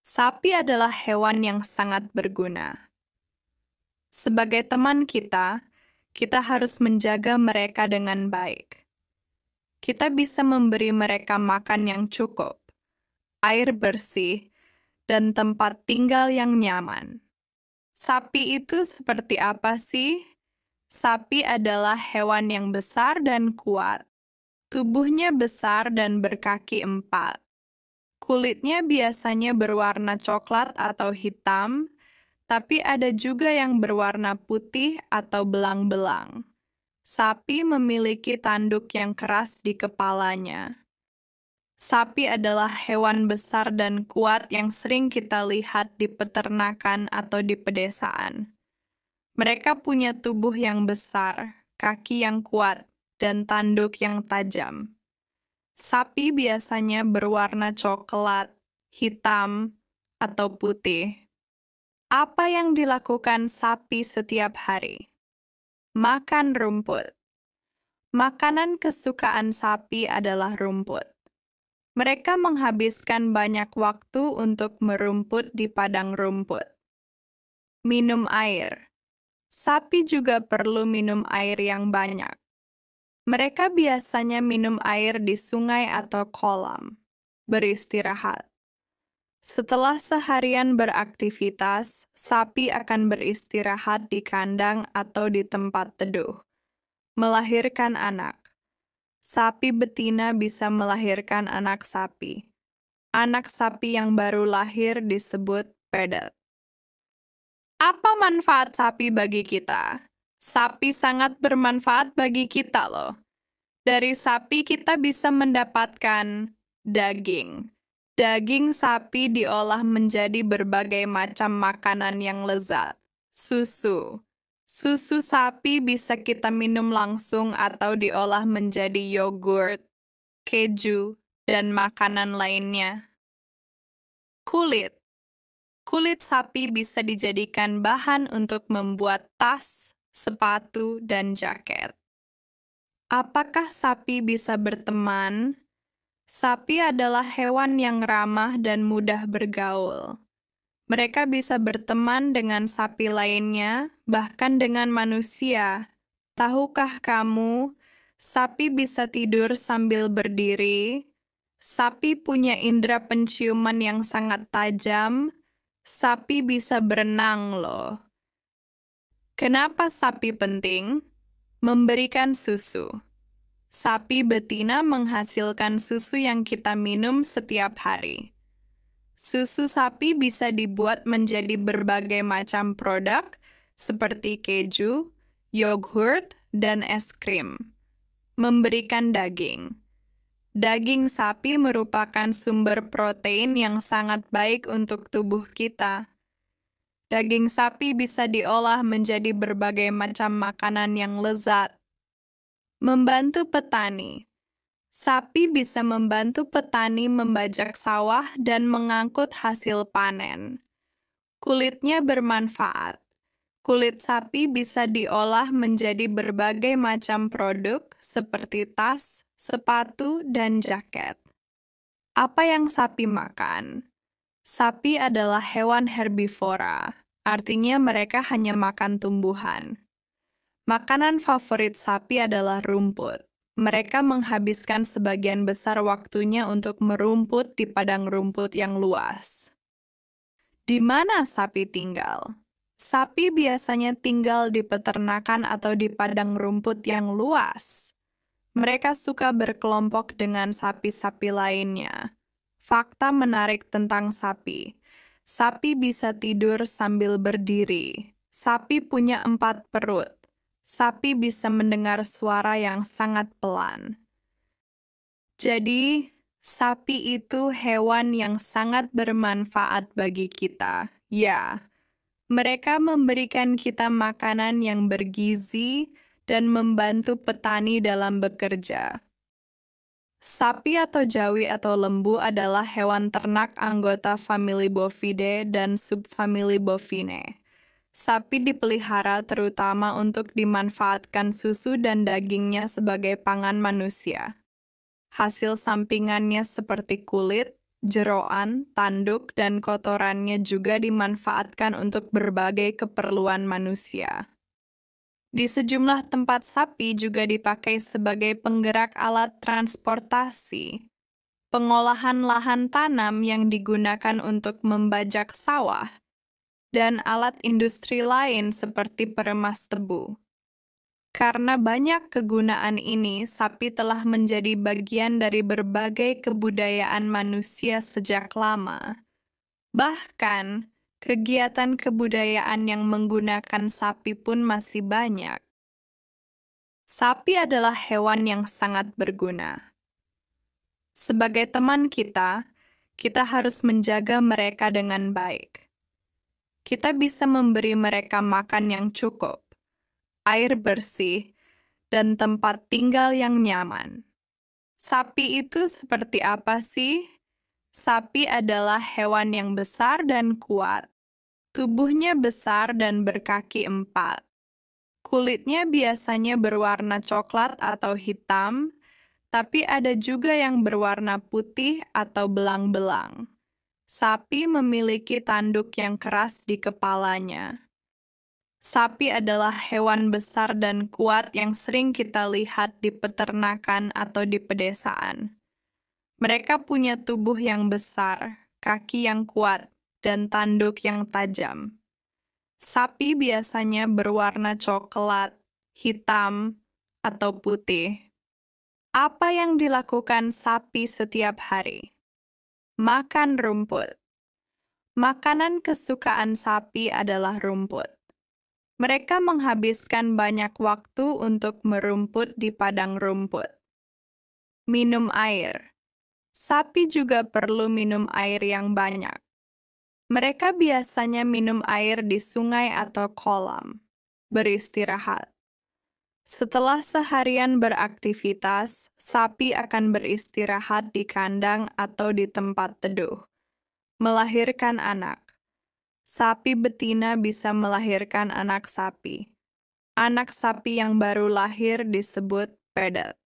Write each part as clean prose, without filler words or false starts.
Sapi adalah hewan yang sangat berguna. Sebagai teman kita harus menjaga mereka dengan baik. Kita bisa memberi mereka makan yang cukup, air bersih, dan tempat tinggal yang nyaman. Sapi itu seperti apa sih? Sapi adalah hewan yang besar dan kuat. Tubuhnya besar dan berkaki 4. Kulitnya biasanya berwarna coklat atau hitam, tapi ada juga yang berwarna putih atau belang-belang. Sapi memiliki tanduk yang keras di kepalanya. Sapi adalah hewan besar dan kuat yang sering kita lihat di peternakan atau di pedesaan. Mereka punya tubuh yang besar, kaki yang kuat, dan tanduk yang tajam. Sapi biasanya berwarna coklat, hitam, atau putih. Apa yang dilakukan sapi setiap hari? Makan rumput. Makanan kesukaan sapi adalah rumput. Mereka menghabiskan banyak waktu untuk merumput di padang rumput. Minum air. Sapi juga perlu minum air yang banyak. Mereka biasanya minum air di sungai atau kolam. Beristirahat. Setelah seharian beraktivitas, sapi akan beristirahat di kandang atau di tempat teduh. Melahirkan anak. Sapi betina bisa melahirkan anak sapi. Anak sapi yang baru lahir disebut pedet. Apa manfaat sapi bagi kita? Sapi sangat bermanfaat bagi kita loh. Dari sapi kita bisa mendapatkan daging. Daging sapi diolah menjadi berbagai macam makanan yang lezat. Susu. Susu sapi bisa kita minum langsung atau diolah menjadi yogurt, keju, dan makanan lainnya. Kulit. Kulit sapi bisa dijadikan bahan untuk membuat tas, sepatu, dan jaket. Apakah sapi bisa berteman? Sapi adalah hewan yang ramah dan mudah bergaul. Mereka bisa berteman dengan sapi lainnya, bahkan dengan manusia. Tahukah kamu, sapi bisa tidur sambil berdiri? Sapi punya indera penciuman yang sangat tajam. Sapi bisa berenang loh. Kenapa sapi penting? Memberikan susu. Sapi betina menghasilkan susu yang kita minum setiap hari. Susu sapi bisa dibuat menjadi berbagai macam produk seperti keju, yogurt, dan es krim. Memberikan daging. Daging sapi merupakan sumber protein yang sangat baik untuk tubuh kita. Daging sapi bisa diolah menjadi berbagai macam makanan yang lezat. Membantu petani. Sapi bisa membantu petani membajak sawah dan mengangkut hasil panen. Kulitnya bermanfaat. Kulit sapi bisa diolah menjadi berbagai macam produk seperti tas, sepatu, dan jaket. Apa yang sapi makan? Sapi adalah hewan herbivora, artinya mereka hanya makan tumbuhan. Makanan favorit sapi adalah rumput. Mereka menghabiskan sebagian besar waktunya untuk merumput di padang rumput yang luas. Di mana sapi tinggal? Sapi biasanya tinggal di peternakan atau di padang rumput yang luas. Mereka suka berkelompok dengan sapi-sapi lainnya. Fakta menarik tentang sapi. Sapi bisa tidur sambil berdiri. Sapi punya 4 perut. Sapi bisa mendengar suara yang sangat pelan. Jadi, sapi itu hewan yang sangat bermanfaat bagi kita. Ya, mereka memberikan kita makanan yang bergizi dan membantu petani dalam bekerja. Sapi atau jawi atau lembu adalah hewan ternak anggota famili Bovidae dan subfamili Bovinae. Sapi dipelihara terutama untuk dimanfaatkan susu dan dagingnya sebagai pangan manusia. Hasil sampingannya seperti kulit, jeroan, tanduk, dan kotorannya juga dimanfaatkan untuk berbagai keperluan manusia. Di sejumlah tempat sapi juga dipakai sebagai penggerak alat transportasi, pengolahan lahan tanam yang digunakan untuk membajak sawah, dan alat industri lain seperti peremas tebu. Karena banyak kegunaan ini, sapi telah menjadi bagian dari berbagai kebudayaan manusia sejak lama. Bahkan, kegiatan kebudayaan yang menggunakan sapi pun masih banyak. Sapi adalah hewan yang sangat berguna. Sebagai teman kita harus menjaga mereka dengan baik. Kita bisa memberi mereka makan yang cukup, air bersih, dan tempat tinggal yang nyaman. Sapi itu seperti apa sih? Sapi adalah hewan yang besar dan kuat. Tubuhnya besar dan berkaki 4. Kulitnya biasanya berwarna coklat atau hitam, tapi ada juga yang berwarna putih atau belang-belang. Sapi memiliki tanduk yang keras di kepalanya. Sapi adalah hewan besar dan kuat yang sering kita lihat di peternakan atau di pedesaan. Mereka punya tubuh yang besar, kaki yang kuat, dan tanduk yang tajam. Sapi biasanya berwarna coklat, hitam, atau putih. Apa yang dilakukan sapi setiap hari? Makan rumput. Makanan kesukaan sapi adalah rumput. Mereka menghabiskan banyak waktu untuk merumput di padang rumput. Minum air. Sapi juga perlu minum air yang banyak. Mereka biasanya minum air di sungai atau kolam. Beristirahat. Setelah seharian beraktivitas, sapi akan beristirahat di kandang atau di tempat teduh. Melahirkan anak. Sapi betina bisa melahirkan anak sapi. Anak sapi yang baru lahir disebut pedot.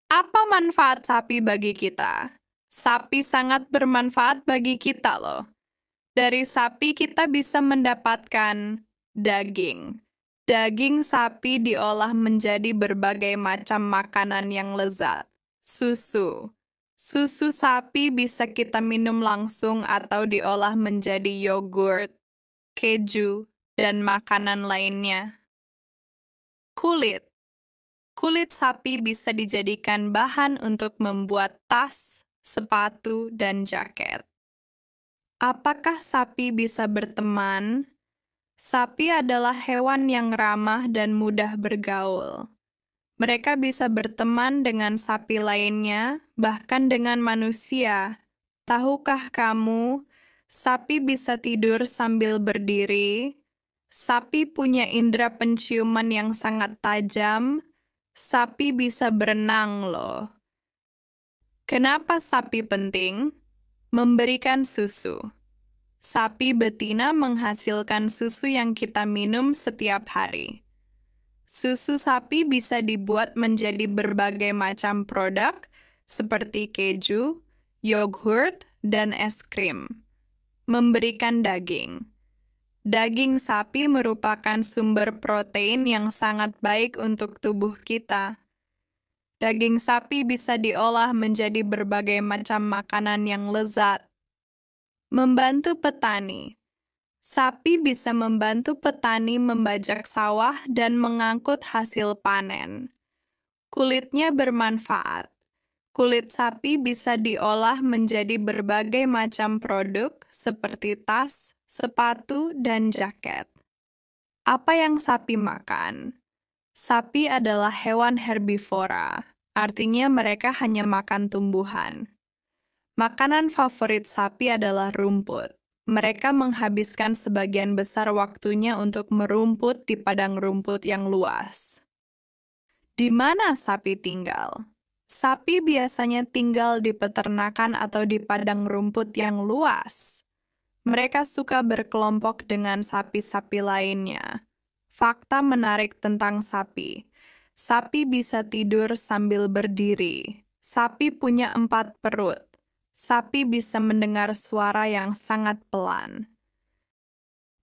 Apa manfaat sapi bagi kita? Sapi sangat bermanfaat bagi kita loh. Dari sapi kita bisa mendapatkan daging. Daging sapi diolah menjadi berbagai macam makanan yang lezat. Susu. Susu sapi bisa kita minum langsung atau diolah menjadi yogurt, keju, dan makanan lainnya. Kulit. Kulit sapi bisa dijadikan bahan untuk membuat tas, sepatu, dan jaket. Apakah sapi bisa berteman? Sapi adalah hewan yang ramah dan mudah bergaul. Mereka bisa berteman dengan sapi lainnya, bahkan dengan manusia. Tahukah kamu, sapi bisa tidur sambil berdiri? Sapi punya indera penciuman yang sangat tajam. Sapi bisa berenang loh. Kenapa sapi penting? Memberikan susu. Sapi betina menghasilkan susu yang kita minum setiap hari. Susu sapi bisa dibuat menjadi berbagai macam produk seperti keju, yogurt, dan es krim. Memberikan daging. Daging sapi merupakan sumber protein yang sangat baik untuk tubuh kita. Daging sapi bisa diolah menjadi berbagai macam makanan yang lezat. Membantu petani. Sapi bisa membantu petani membajak sawah dan mengangkut hasil panen. Kulitnya bermanfaat. Kulit sapi bisa diolah menjadi berbagai macam produk seperti tas, sepatu, dan jaket. Apa yang sapi makan? Sapi adalah hewan herbivora, artinya mereka hanya makan tumbuhan. Makanan favorit sapi adalah rumput. Mereka menghabiskan sebagian besar waktunya untuk merumput di padang rumput yang luas. Di mana sapi tinggal? Sapi biasanya tinggal di peternakan atau di padang rumput yang luas. Mereka suka berkelompok dengan sapi-sapi lainnya. Fakta menarik tentang sapi. Sapi bisa tidur sambil berdiri. Sapi punya 4 perut. Sapi bisa mendengar suara yang sangat pelan.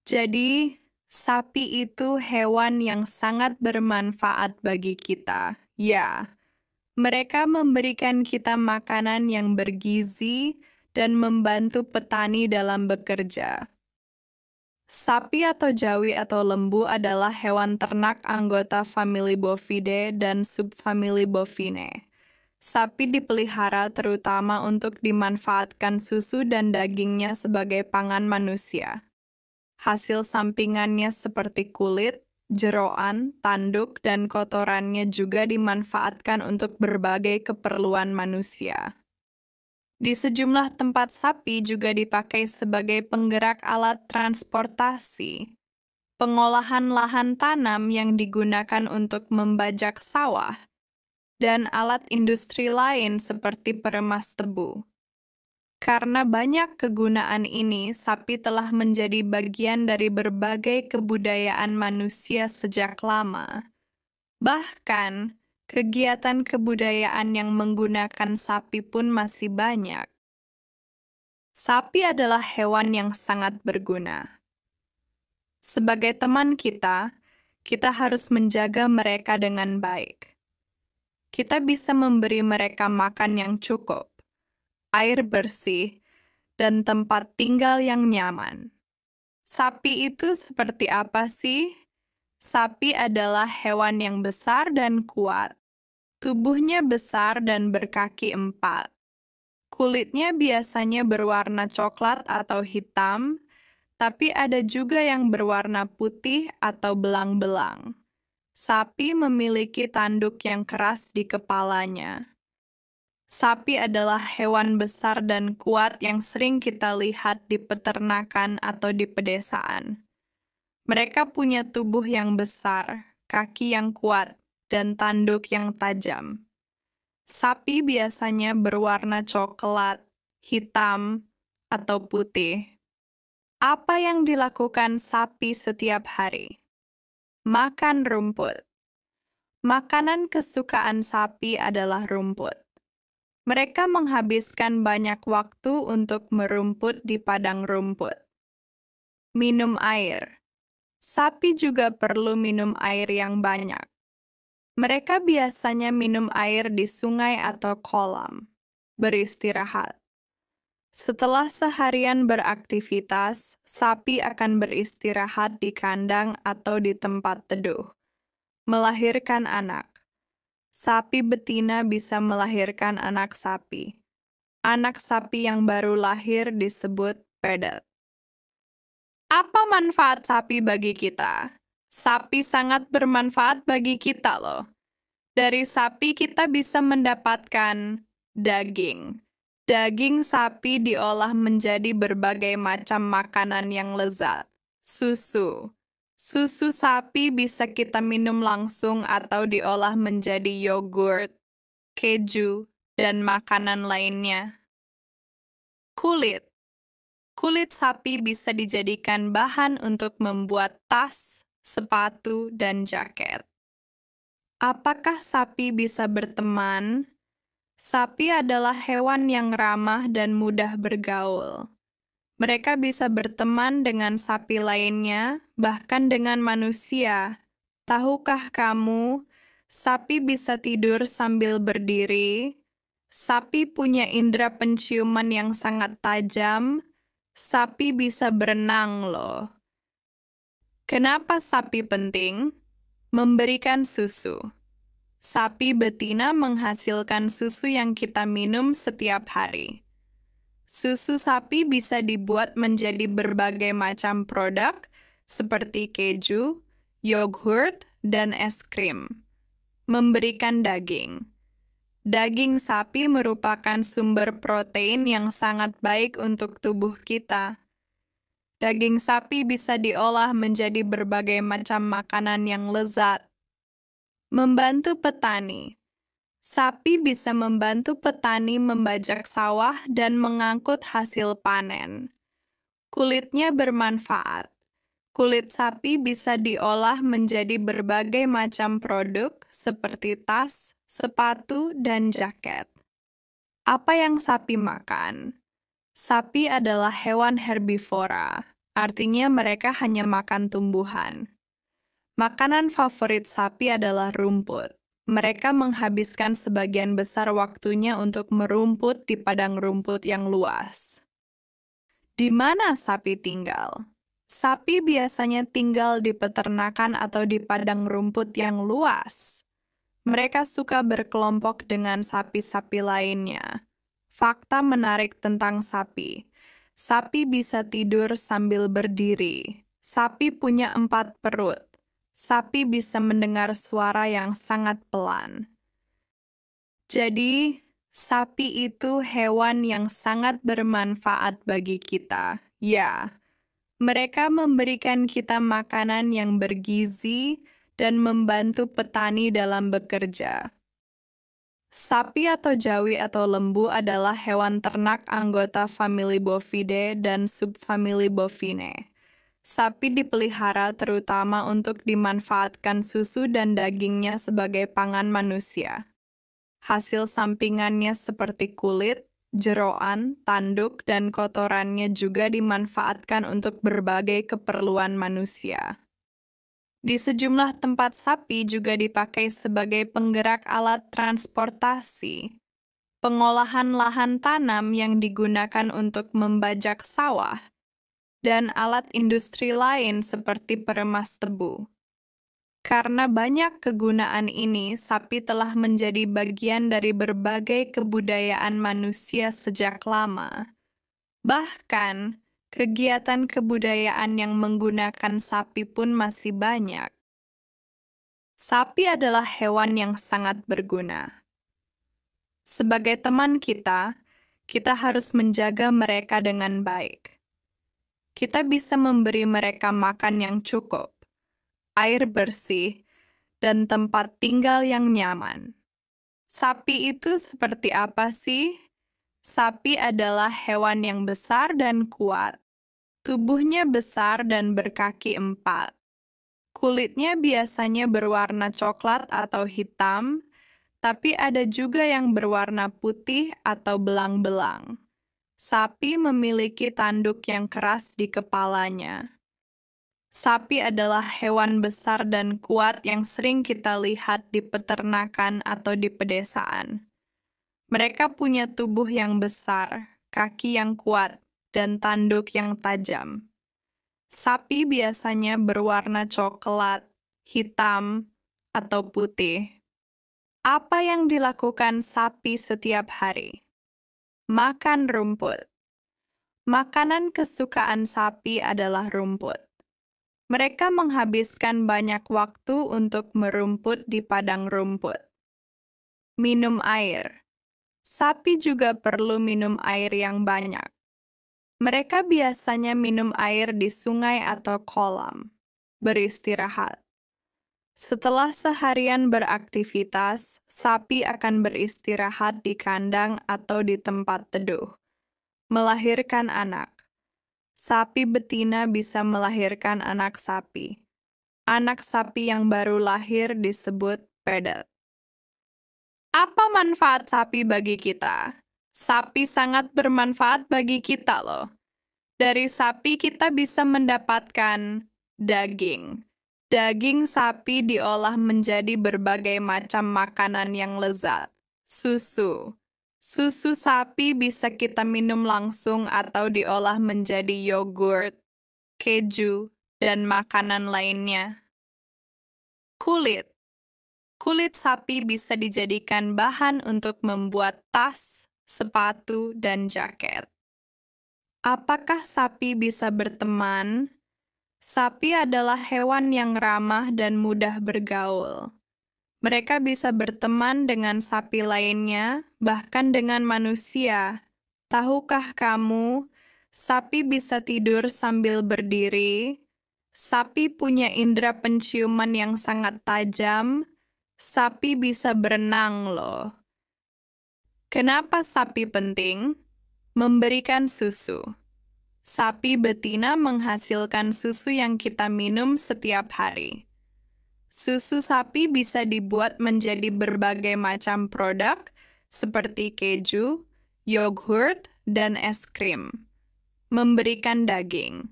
Jadi, sapi itu hewan yang sangat bermanfaat bagi kita. Ya, mereka memberikan kita makanan yang bergizi dan membantu petani dalam bekerja. Sapi atau jawi atau lembu adalah hewan ternak anggota famili Bovidae dan subfamili Bovinae. Sapi dipelihara terutama untuk dimanfaatkan susu dan dagingnya sebagai pangan manusia. Hasil sampingannya seperti kulit, jeroan, tanduk, dan kotorannya juga dimanfaatkan untuk berbagai keperluan manusia. Di sejumlah tempat sapi juga dipakai sebagai penggerak alat transportasi, pengolahan lahan tanam yang digunakan untuk membajak sawah, dan alat industri lain seperti peremas tebu. Karena banyak kegunaan ini, sapi telah menjadi bagian dari berbagai kebudayaan manusia sejak lama. Bahkan, kegiatan kebudayaan yang menggunakan sapi pun masih banyak. Sapi adalah hewan yang sangat berguna. Sebagai teman kita harus menjaga mereka dengan baik. Kita bisa memberi mereka makan yang cukup, air bersih, dan tempat tinggal yang nyaman. Sapi itu seperti apa sih? Sapi adalah hewan yang besar dan kuat. Tubuhnya besar dan berkaki 4. Kulitnya biasanya berwarna coklat atau hitam, tapi ada juga yang berwarna putih atau belang-belang. Sapi memiliki tanduk yang keras di kepalanya. Sapi adalah hewan besar dan kuat yang sering kita lihat di peternakan atau di pedesaan. Mereka punya tubuh yang besar, kaki yang kuat, dan tanduk yang tajam. Sapi biasanya berwarna coklat, hitam, atau putih. Apa yang dilakukan sapi setiap hari? Makan rumput. Makanan kesukaan sapi adalah rumput. Mereka menghabiskan banyak waktu untuk merumput di padang rumput. Minum air. Sapi juga perlu minum air yang banyak. Mereka biasanya minum air di sungai atau kolam. Beristirahat. Setelah seharian beraktivitas, sapi akan beristirahat di kandang atau di tempat teduh. Melahirkan anak. Sapi betina bisa melahirkan anak sapi. Anak sapi yang baru lahir disebut pedet. Apa manfaat sapi bagi kita? Sapi sangat bermanfaat bagi kita loh. Dari sapi kita bisa mendapatkan daging. Daging sapi diolah menjadi berbagai macam makanan yang lezat. Susu. Susu sapi bisa kita minum langsung atau diolah menjadi yogurt, keju, dan makanan lainnya. Kulit. Kulit sapi bisa dijadikan bahan untuk membuat tas, sepatu, dan jaket. Apakah sapi bisa berteman? Sapi adalah hewan yang ramah dan mudah bergaul. Mereka bisa berteman dengan sapi lainnya, bahkan dengan manusia. Tahukah kamu, sapi bisa tidur sambil berdiri? Sapi punya indera penciuman yang sangat tajam. Sapi bisa berenang loh. Kenapa sapi penting? Memberikan susu. Sapi betina menghasilkan susu yang kita minum setiap hari. Susu sapi bisa dibuat menjadi berbagai macam produk seperti keju, yogurt, dan es krim. Memberikan daging. Daging sapi merupakan sumber protein yang sangat baik untuk tubuh kita. Daging sapi bisa diolah menjadi berbagai macam makanan yang lezat. Membantu petani. Sapi bisa membantu petani membajak sawah dan mengangkut hasil panen. Kulitnya bermanfaat. Kulit sapi bisa diolah menjadi berbagai macam produk seperti tas, sepatu, dan jaket. Apa yang sapi makan? Sapi adalah hewan herbivora, artinya mereka hanya makan tumbuhan. Makanan favorit sapi adalah rumput. Mereka menghabiskan sebagian besar waktunya untuk merumput di padang rumput yang luas. Di mana sapi tinggal? Sapi biasanya tinggal di peternakan atau di padang rumput yang luas. Mereka suka berkelompok dengan sapi-sapi lainnya. Fakta menarik tentang sapi. Sapi bisa tidur sambil berdiri. Sapi punya 4 perut. Sapi bisa mendengar suara yang sangat pelan. Jadi, sapi itu hewan yang sangat bermanfaat bagi kita. Ya, mereka memberikan kita makanan yang bergizi dan membantu petani dalam bekerja. Sapi atau jawi atau lembu adalah hewan ternak anggota famili Bovidae dan subfamili Bovinae. Sapi dipelihara terutama untuk dimanfaatkan susu dan dagingnya sebagai pangan manusia. Hasil sampingannya seperti kulit, jeroan, tanduk, dan kotorannya juga dimanfaatkan untuk berbagai keperluan manusia. Di sejumlah tempat sapi juga dipakai sebagai penggerak alat transportasi. Pengolahan lahan tanam yang digunakan untuk membajak sawah, dan alat industri lain seperti peremas tebu. Karena banyak kegunaan ini, sapi telah menjadi bagian dari berbagai kebudayaan manusia sejak lama. Bahkan, kegiatan kebudayaan yang menggunakan sapi pun masih banyak. Sapi adalah hewan yang sangat berguna. Sebagai teman kita harus menjaga mereka dengan baik. Kita bisa memberi mereka makan yang cukup, air bersih, dan tempat tinggal yang nyaman. Sapi itu seperti apa sih? Sapi adalah hewan yang besar dan kuat. Tubuhnya besar dan berkaki 4. Kulitnya biasanya berwarna coklat atau hitam, tapi ada juga yang berwarna putih atau belang-belang. Sapi memiliki tanduk yang keras di kepalanya. Sapi adalah hewan besar dan kuat yang sering kita lihat di peternakan atau di pedesaan. Mereka punya tubuh yang besar, kaki yang kuat, dan tanduk yang tajam. Sapi biasanya berwarna coklat, hitam, atau putih. Apa yang dilakukan sapi setiap hari? Makan rumput. Makanan kesukaan sapi adalah rumput. Mereka menghabiskan banyak waktu untuk merumput di padang rumput. Minum air. Sapi juga perlu minum air yang banyak. Mereka biasanya minum air di sungai atau kolam. Beristirahat. Setelah seharian beraktivitas, sapi akan beristirahat di kandang atau di tempat teduh. Melahirkan anak. Sapi betina bisa melahirkan anak sapi. Anak sapi yang baru lahir disebut pedet. Apa manfaat sapi bagi kita? Sapi sangat bermanfaat bagi kita loh. Dari sapi kita bisa mendapatkan daging. Daging sapi diolah menjadi berbagai macam makanan yang lezat. Susu. Susu sapi bisa kita minum langsung atau diolah menjadi yogurt, keju, dan makanan lainnya. Kulit. Kulit sapi bisa dijadikan bahan untuk membuat tas, sepatu, dan jaket. Apakah sapi bisa berteman? Sapi adalah hewan yang ramah dan mudah bergaul. Mereka bisa berteman dengan sapi lainnya, bahkan dengan manusia. Tahukah kamu, sapi bisa tidur sambil berdiri? Sapi punya indera penciuman yang sangat tajam. Sapi bisa berenang loh. Kenapa sapi penting? Memberikan susu. Sapi betina menghasilkan susu yang kita minum setiap hari. Susu sapi bisa dibuat menjadi berbagai macam produk seperti keju, yogurt, dan es krim. Memberikan daging.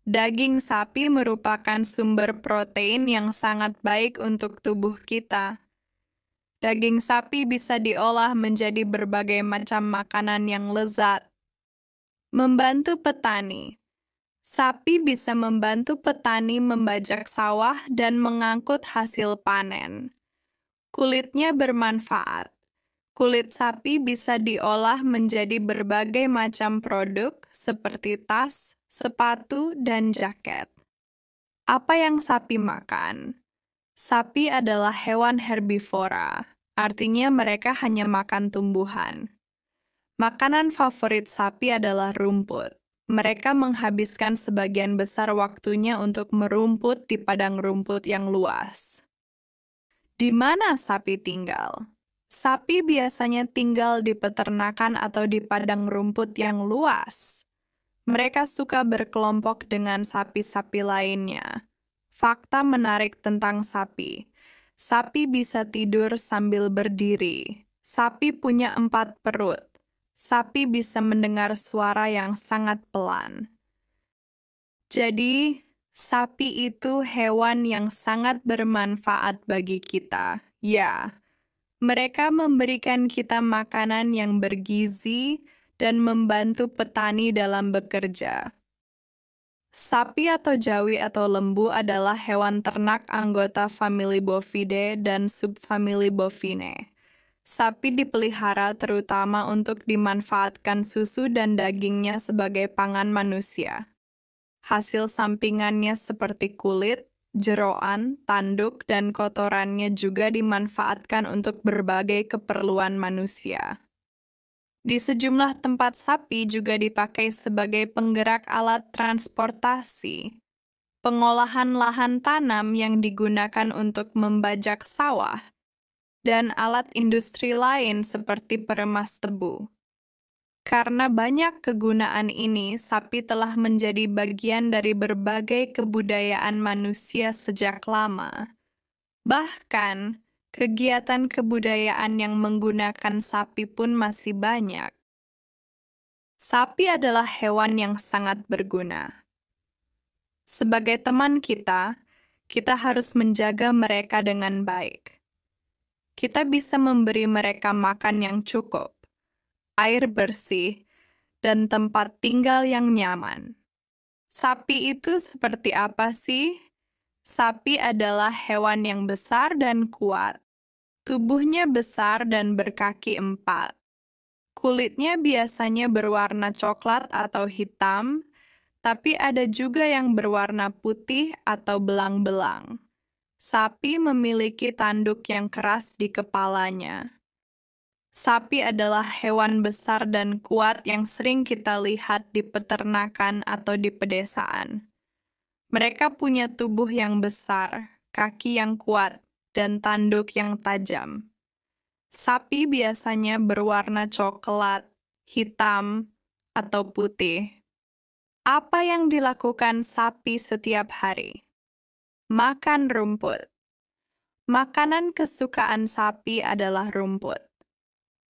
Daging sapi merupakan sumber protein yang sangat baik untuk tubuh kita. Daging sapi bisa diolah menjadi berbagai macam makanan yang lezat. Membantu petani. Sapi bisa membantu petani membajak sawah dan mengangkut hasil panen. Kulitnya bermanfaat. Kulit sapi bisa diolah menjadi berbagai macam produk seperti tas, sepatu, dan jaket. Apa yang sapi makan? Sapi adalah hewan herbivora, artinya mereka hanya makan tumbuhan. Makanan favorit sapi adalah rumput. Mereka menghabiskan sebagian besar waktunya untuk merumput di padang rumput yang luas. Di mana sapi tinggal? Sapi biasanya tinggal di peternakan atau di padang rumput yang luas. Mereka suka berkelompok dengan sapi-sapi lainnya. Fakta menarik tentang sapi. Sapi bisa tidur sambil berdiri. Sapi punya 4 perut. Sapi bisa mendengar suara yang sangat pelan. Jadi, sapi itu hewan yang sangat bermanfaat bagi kita. Ya, mereka memberikan kita makanan yang bergizi dan membantu petani dalam bekerja. Sapi atau jawi atau lembu adalah hewan ternak anggota famili Bovidae dan subfamili Bovinae. Sapi dipelihara terutama untuk dimanfaatkan susu dan dagingnya sebagai pangan manusia. Hasil sampingannya seperti kulit, jeroan, tanduk, dan kotorannya juga dimanfaatkan untuk berbagai keperluan manusia. Di sejumlah tempat sapi juga dipakai sebagai penggerak alat transportasi. Pengolahan lahan tanam yang digunakan untuk membajak sawah, dan alat industri lain seperti peremas tebu. Karena banyak kegunaan ini, sapi telah menjadi bagian dari berbagai kebudayaan manusia sejak lama. Bahkan, kegiatan kebudayaan yang menggunakan sapi pun masih banyak. Sapi adalah hewan yang sangat berguna. Sebagai teman kita harus menjaga mereka dengan baik. Kita bisa memberi mereka makan yang cukup, air bersih, dan tempat tinggal yang nyaman. Sapi itu seperti apa sih? Sapi adalah hewan yang besar dan kuat. Tubuhnya besar dan berkaki 4. Kulitnya biasanya berwarna coklat atau hitam, tapi ada juga yang berwarna putih atau belang-belang. Sapi memiliki tanduk yang keras di kepalanya. Sapi adalah hewan besar dan kuat yang sering kita lihat di peternakan atau di pedesaan. Mereka punya tubuh yang besar, kaki yang kuat, dan tanduk yang tajam. Sapi biasanya berwarna coklat, hitam, atau putih. Apa yang dilakukan sapi setiap hari? Makan rumput. Makanan kesukaan sapi adalah rumput.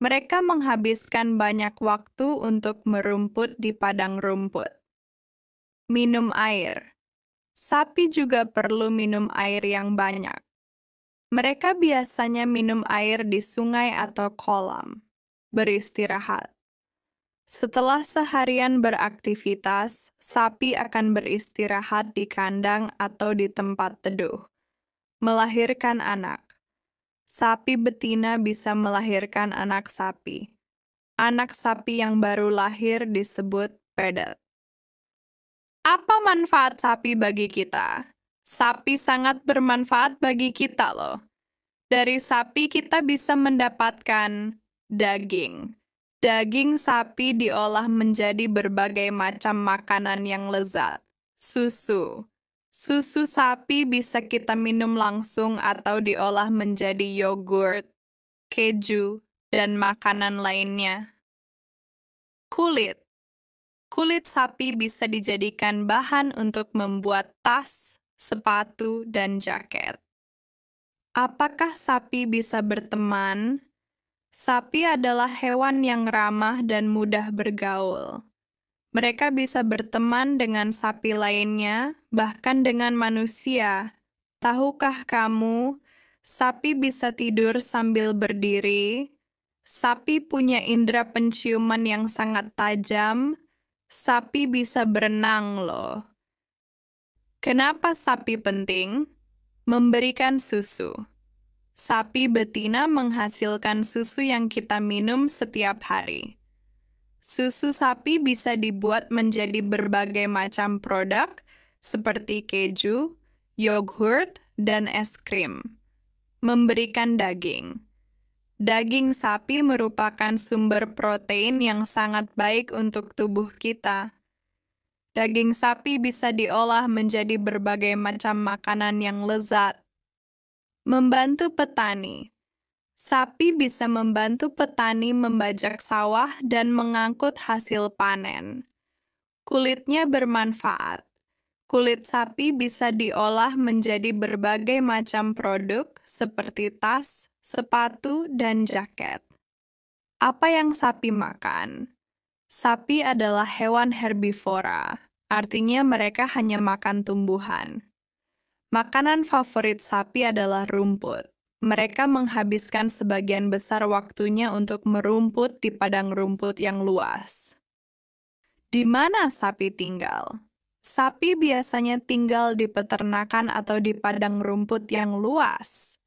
Mereka menghabiskan banyak waktu untuk merumput di padang rumput. Minum air. Sapi juga perlu minum air yang banyak. Mereka biasanya minum air di sungai atau kolam. Beristirahat. Setelah seharian beraktivitas, sapi akan beristirahat di kandang atau di tempat teduh. Melahirkan anak. Sapi betina bisa melahirkan anak sapi. Anak sapi yang baru lahir disebut pedet. Apa manfaat sapi bagi kita? Sapi sangat bermanfaat bagi kita loh. Dari sapi kita bisa mendapatkan daging. Daging sapi diolah menjadi berbagai macam makanan yang lezat. Susu. Susu sapi bisa kita minum langsung atau diolah menjadi yogurt, keju, dan makanan lainnya. Kulit. Kulit sapi bisa dijadikan bahan untuk membuat tas, sepatu, dan jaket. Apakah sapi bisa berteman? Sapi adalah hewan yang ramah dan mudah bergaul. Mereka bisa berteman dengan sapi lainnya, bahkan dengan manusia. Tahukah kamu, sapi bisa tidur sambil berdiri? Sapi punya indera penciuman yang sangat tajam. Sapi bisa berenang loh. Kenapa sapi penting? Memberikan susu. Sapi betina menghasilkan susu yang kita minum setiap hari. Susu sapi bisa dibuat menjadi berbagai macam produk seperti keju, yogurt, dan es krim. Memberikan daging. Daging sapi merupakan sumber protein yang sangat baik untuk tubuh kita. Daging sapi bisa diolah menjadi berbagai macam makanan yang lezat. Membantu petani. Sapi bisa membantu petani membajak sawah dan mengangkut hasil panen. Kulitnya bermanfaat. Kulit sapi bisa diolah menjadi berbagai macam produk seperti tas, sepatu, dan jaket. Apa yang sapi makan? Sapi adalah hewan herbivora, artinya mereka hanya makan tumbuhan. Makanan favorit sapi adalah rumput. Mereka menghabiskan sebagian besar waktunya untuk merumput di padang rumput yang luas. Di mana sapi tinggal? Sapi biasanya tinggal di peternakan atau di padang rumput yang luas.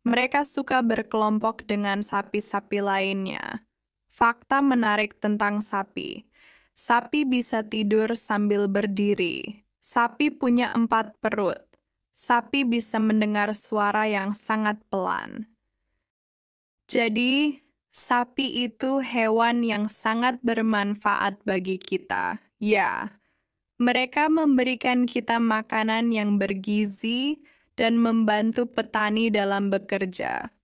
Mereka suka berkelompok dengan sapi-sapi lainnya. Fakta menarik tentang sapi. Sapi bisa tidur sambil berdiri. Sapi punya 4 perut. Sapi bisa mendengar suara yang sangat pelan. Jadi, sapi itu hewan yang sangat bermanfaat bagi kita. Ya, mereka memberikan kita makanan yang bergizi dan membantu petani dalam bekerja.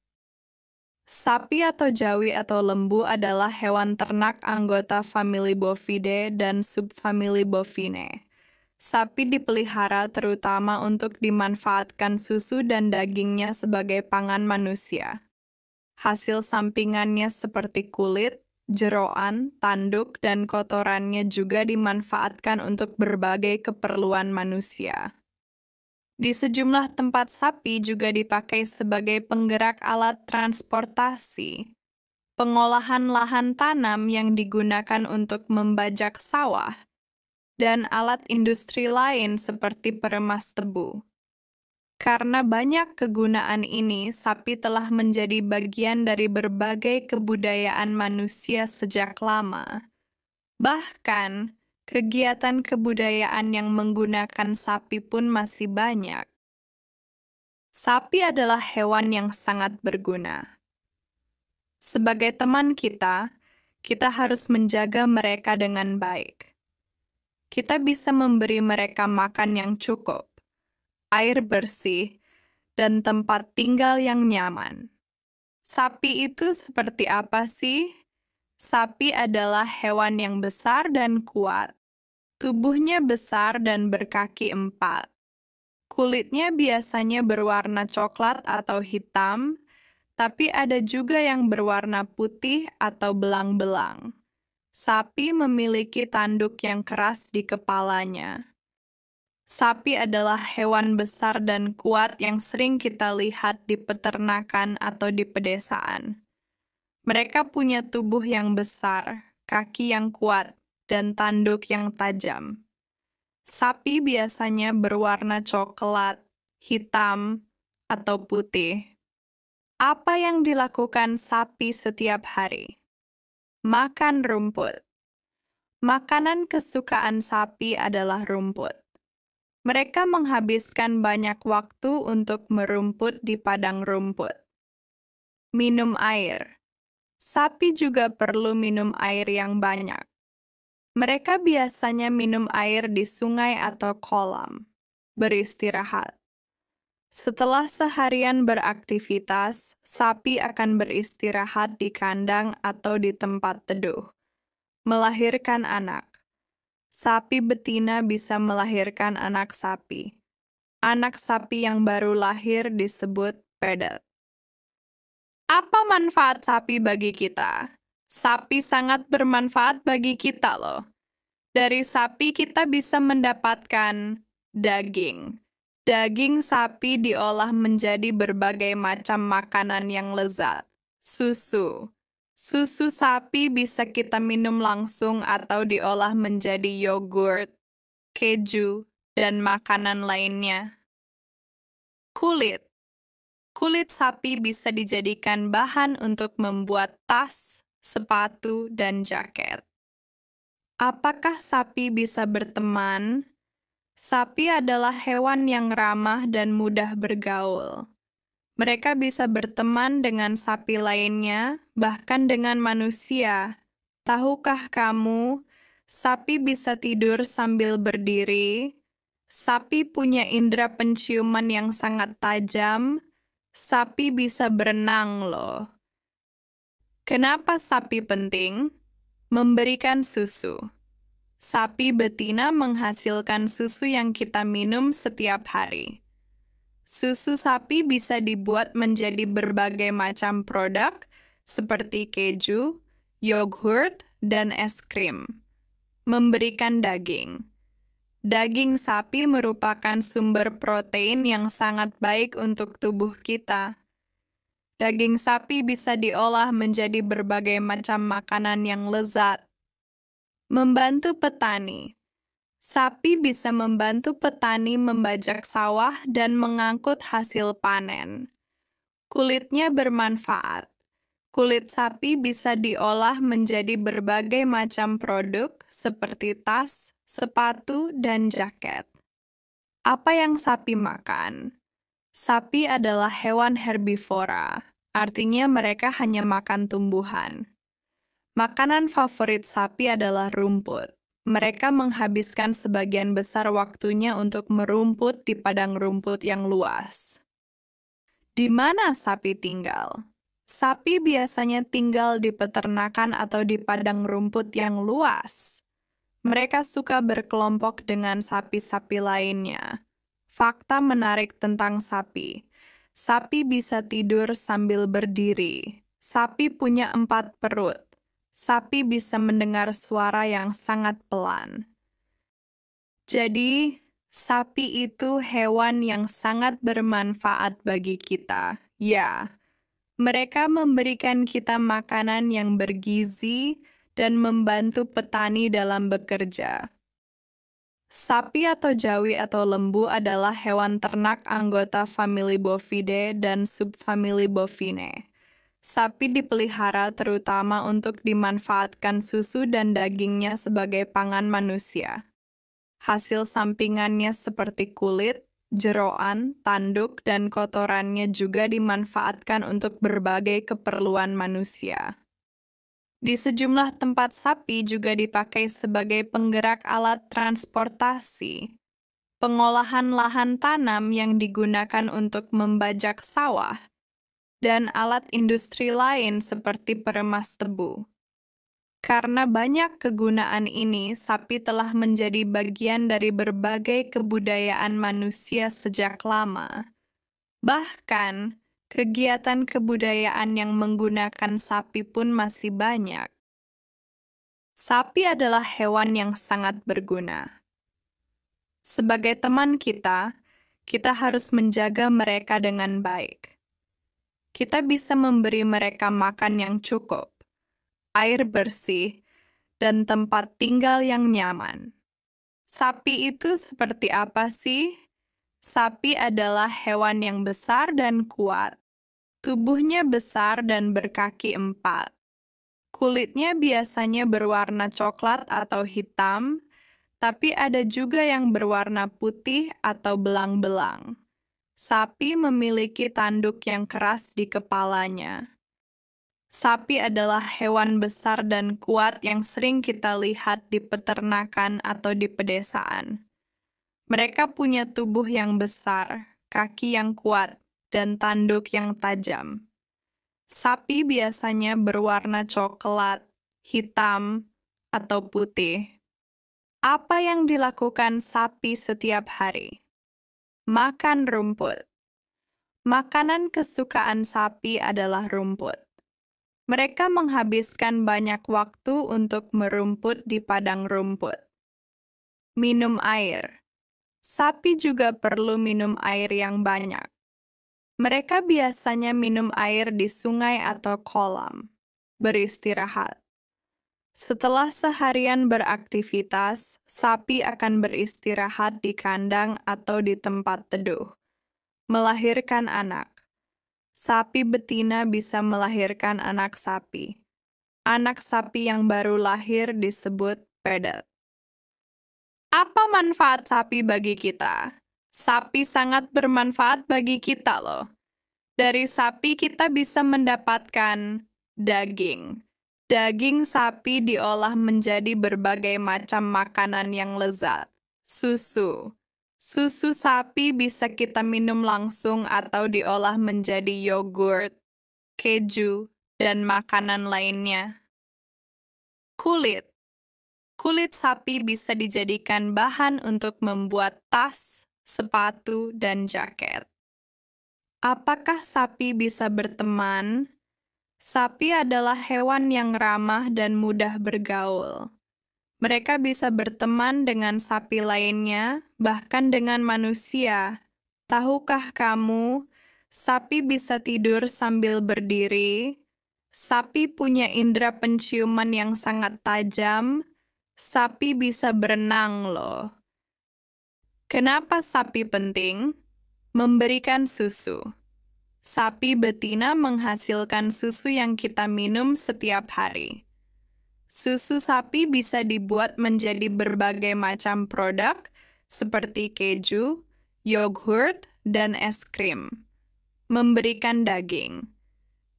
Sapi atau jawi atau lembu adalah hewan ternak anggota famili Bovidae dan subfamili Bovinae. Sapi dipelihara terutama untuk dimanfaatkan susu dan dagingnya sebagai pangan manusia. Hasil sampingannya seperti kulit, jeroan, tanduk, dan kotorannya juga dimanfaatkan untuk berbagai keperluan manusia. Di sejumlah tempat sapi juga dipakai sebagai penggerak alat transportasi. Pengolahan lahan tanam yang digunakan untuk membajak sawah, dan alat industri lain seperti peremas tebu. Karena banyak kegunaan ini, sapi telah menjadi bagian dari berbagai kebudayaan manusia sejak lama. Bahkan, kegiatan kebudayaan yang menggunakan sapi pun masih banyak. Sapi adalah hewan yang sangat berguna. Sebagai teman kita harus menjaga mereka dengan baik. Kita bisa memberi mereka makan yang cukup, air bersih, dan tempat tinggal yang nyaman. Sapi itu seperti apa sih? Sapi adalah hewan yang besar dan kuat. Tubuhnya besar dan berkaki 4. Kulitnya biasanya berwarna coklat atau hitam, tapi ada juga yang berwarna putih atau belang-belang. Sapi memiliki tanduk yang keras di kepalanya. Sapi adalah hewan besar dan kuat yang sering kita lihat di peternakan atau di pedesaan. Mereka punya tubuh yang besar, kaki yang kuat, dan tanduk yang tajam. Sapi biasanya berwarna coklat, hitam, atau putih. Apa yang dilakukan sapi setiap hari? Makan rumput. Makanan kesukaan sapi adalah rumput. Mereka menghabiskan banyak waktu untuk merumput di padang rumput. Minum air. Sapi juga perlu minum air yang banyak. Mereka biasanya minum air di sungai atau kolam. Beristirahat. Setelah seharian beraktivitas, sapi akan beristirahat di kandang atau di tempat teduh. Melahirkan anak. Sapi betina bisa melahirkan anak sapi. Anak sapi yang baru lahir disebut pedot. Apa manfaat sapi bagi kita? Sapi sangat bermanfaat bagi kita loh. Dari sapi kita bisa mendapatkan daging. Daging sapi diolah menjadi berbagai macam makanan yang lezat. Susu. Susu sapi bisa kita minum langsung atau diolah menjadi yogurt, keju, dan makanan lainnya. Kulit. Kulit sapi bisa dijadikan bahan untuk membuat tas, sepatu, dan jaket. Apakah sapi bisa berteman? Sapi adalah hewan yang ramah dan mudah bergaul. Mereka bisa berteman dengan sapi lainnya, bahkan dengan manusia. Tahukah kamu, sapi bisa tidur sambil berdiri? Sapi punya indera penciuman yang sangat tajam. Sapi bisa berenang loh. Kenapa sapi penting? Memberikan susu. Sapi betina menghasilkan susu yang kita minum setiap hari. Susu sapi bisa dibuat menjadi berbagai macam produk seperti keju, yogurt, dan es krim. Memberikan daging. Daging sapi merupakan sumber protein yang sangat baik untuk tubuh kita. Daging sapi bisa diolah menjadi berbagai macam makanan yang lezat. Membantu petani. Sapi bisa membantu petani membajak sawah dan mengangkut hasil panen. Kulitnya bermanfaat. Kulit sapi bisa diolah menjadi berbagai macam produk seperti tas, sepatu, dan jaket. Apa yang sapi makan? Sapi adalah hewan herbivora, artinya mereka hanya makan tumbuhan. Makanan favorit sapi adalah rumput. Mereka menghabiskan sebagian besar waktunya untuk merumput di padang rumput yang luas. Di mana sapi tinggal? Sapi biasanya tinggal di peternakan atau di padang rumput yang luas. Mereka suka berkelompok dengan sapi-sapi lainnya. Fakta menarik tentang sapi. Sapi bisa tidur sambil berdiri. Sapi punya 4 perut. Sapi bisa mendengar suara yang sangat pelan. Jadi, sapi itu hewan yang sangat bermanfaat bagi kita. Ya, mereka memberikan kita makanan yang bergizi dan membantu petani dalam bekerja. Sapi atau jawi atau lembu adalah hewan ternak anggota famili Bovidae dan subfamili Bovinae. Sapi dipelihara terutama untuk dimanfaatkan susu dan dagingnya sebagai pangan manusia. Hasil sampingannya seperti kulit, jeroan, tanduk, dan kotorannya juga dimanfaatkan untuk berbagai keperluan manusia. Di sejumlah tempat sapi juga dipakai sebagai penggerak alat transportasi. Pengolahan lahan tanam yang digunakan untuk membajak sawah, dan alat industri lain seperti peremas tebu. Karena banyak kegunaan ini, sapi telah menjadi bagian dari berbagai kebudayaan manusia sejak lama. Bahkan, kegiatan kebudayaan yang menggunakan sapi pun masih banyak. Sapi adalah hewan yang sangat berguna. Sebagai teman kita harus menjaga mereka dengan baik. Kita bisa memberi mereka makan yang cukup, air bersih, dan tempat tinggal yang nyaman. Sapi itu seperti apa sih? Sapi adalah hewan yang besar dan kuat. Tubuhnya besar dan berkaki 4. Kulitnya biasanya berwarna coklat atau hitam, tapi ada juga yang berwarna putih atau belang-belang. Sapi memiliki tanduk yang keras di kepalanya. Sapi adalah hewan besar dan kuat yang sering kita lihat di peternakan atau di pedesaan. Mereka punya tubuh yang besar, kaki yang kuat, dan tanduk yang tajam. Sapi biasanya berwarna coklat, hitam, atau putih. Apa yang dilakukan sapi setiap hari? Makan rumput. Makanan kesukaan sapi adalah rumput. Mereka menghabiskan banyak waktu untuk merumput di padang rumput. Minum air. Sapi juga perlu minum air yang banyak. Mereka biasanya minum air di sungai atau kolam. Beristirahat. Setelah seharian beraktivitas, sapi akan beristirahat di kandang atau di tempat teduh. Melahirkan anak. Sapi betina bisa melahirkan anak sapi. Anak sapi yang baru lahir disebut pedet. Apa manfaat sapi bagi kita? Sapi sangat bermanfaat bagi kita loh. Dari sapi kita bisa mendapatkan daging. Daging sapi diolah menjadi berbagai macam makanan yang lezat. Susu. Susu sapi bisa kita minum langsung atau diolah menjadi yogurt, keju, dan makanan lainnya. Kulit. Kulit sapi bisa dijadikan bahan untuk membuat tas, sepatu, dan jaket. Apakah sapi bisa berteman? Sapi adalah hewan yang ramah dan mudah bergaul. Mereka bisa berteman dengan sapi lainnya, bahkan dengan manusia. Tahukah kamu, sapi bisa tidur sambil berdiri? Sapi punya indera penciuman yang sangat tajam. Sapi bisa berenang loh. Kenapa sapi penting? Memberikan susu. Sapi betina menghasilkan susu yang kita minum setiap hari. Susu sapi bisa dibuat menjadi berbagai macam produk seperti keju, yogurt, dan es krim. Memberikan daging.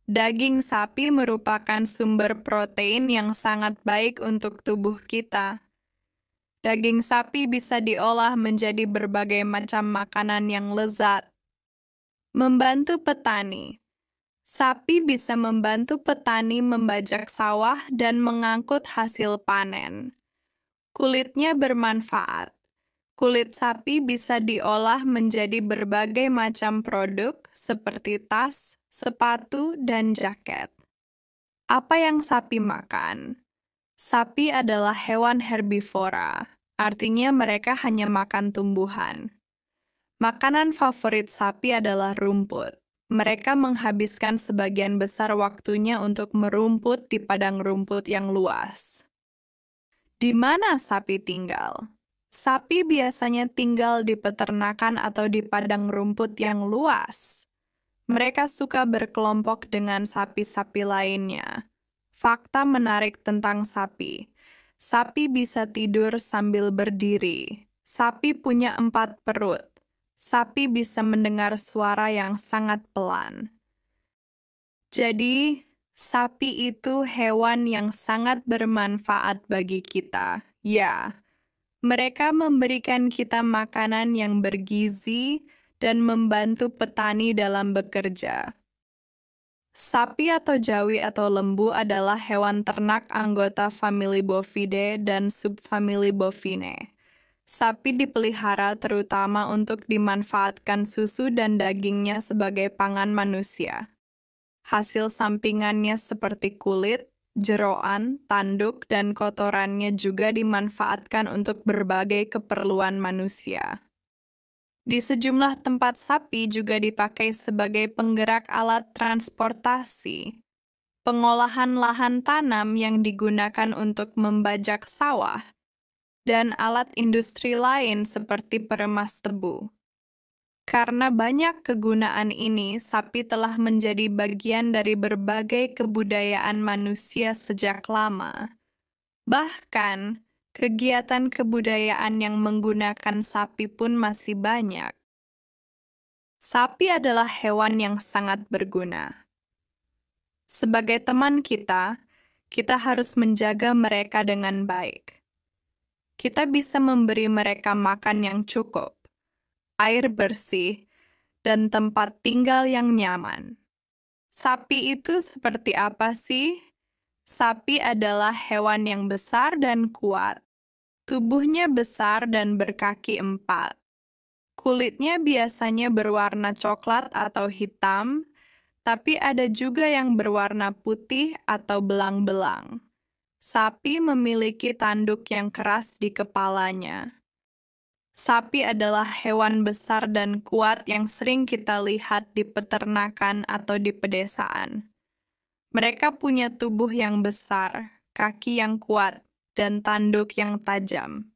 Daging sapi merupakan sumber protein yang sangat baik untuk tubuh kita. Daging sapi bisa diolah menjadi berbagai macam makanan yang lezat. Membantu petani. Sapi bisa membantu petani membajak sawah dan mengangkut hasil panen. Kulitnya bermanfaat. Kulit sapi bisa diolah menjadi berbagai macam produk seperti tas, sepatu, dan jaket. Apa yang sapi makan? Sapi adalah hewan herbivora, artinya mereka hanya makan tumbuhan. Makanan favorit sapi adalah rumput. Mereka menghabiskan sebagian besar waktunya untuk merumput di padang rumput yang luas. Di mana sapi tinggal? Sapi biasanya tinggal di peternakan atau di padang rumput yang luas. Mereka suka berkelompok dengan sapi-sapi lainnya. Fakta menarik tentang sapi. Sapi bisa tidur sambil berdiri. Sapi punya 4 perut. Sapi bisa mendengar suara yang sangat pelan. Jadi, sapi itu hewan yang sangat bermanfaat bagi kita. Ya, mereka memberikan kita makanan yang bergizi dan membantu petani dalam bekerja. Sapi atau jawi atau lembu adalah hewan ternak anggota famili Bovidae dan subfamili Bovinae. Sapi dipelihara terutama untuk dimanfaatkan susu dan dagingnya sebagai pangan manusia. Hasil sampingannya seperti kulit, jeroan, tanduk, dan kotorannya juga dimanfaatkan untuk berbagai keperluan manusia. Di sejumlah tempat sapi juga dipakai sebagai penggerak alat transportasi. Pengolahan lahan tanam yang digunakan untuk membajak sawah, dan alat industri lain seperti peremas tebu. Karena banyak kegunaan ini, sapi telah menjadi bagian dari berbagai kebudayaan manusia sejak lama. Bahkan, kegiatan kebudayaan yang menggunakan sapi pun masih banyak. Sapi adalah hewan yang sangat berguna. Sebagai teman kita harus menjaga mereka dengan baik. Kita bisa memberi mereka makan yang cukup, air bersih, dan tempat tinggal yang nyaman. Sapi itu seperti apa sih? Sapi adalah hewan yang besar dan kuat. Tubuhnya besar dan berkaki 4. Kulitnya biasanya berwarna coklat atau hitam, tapi ada juga yang berwarna putih atau belang-belang. Sapi memiliki tanduk yang keras di kepalanya. Sapi adalah hewan besar dan kuat yang sering kita lihat di peternakan atau di pedesaan. Mereka punya tubuh yang besar, kaki yang kuat, dan tanduk yang tajam.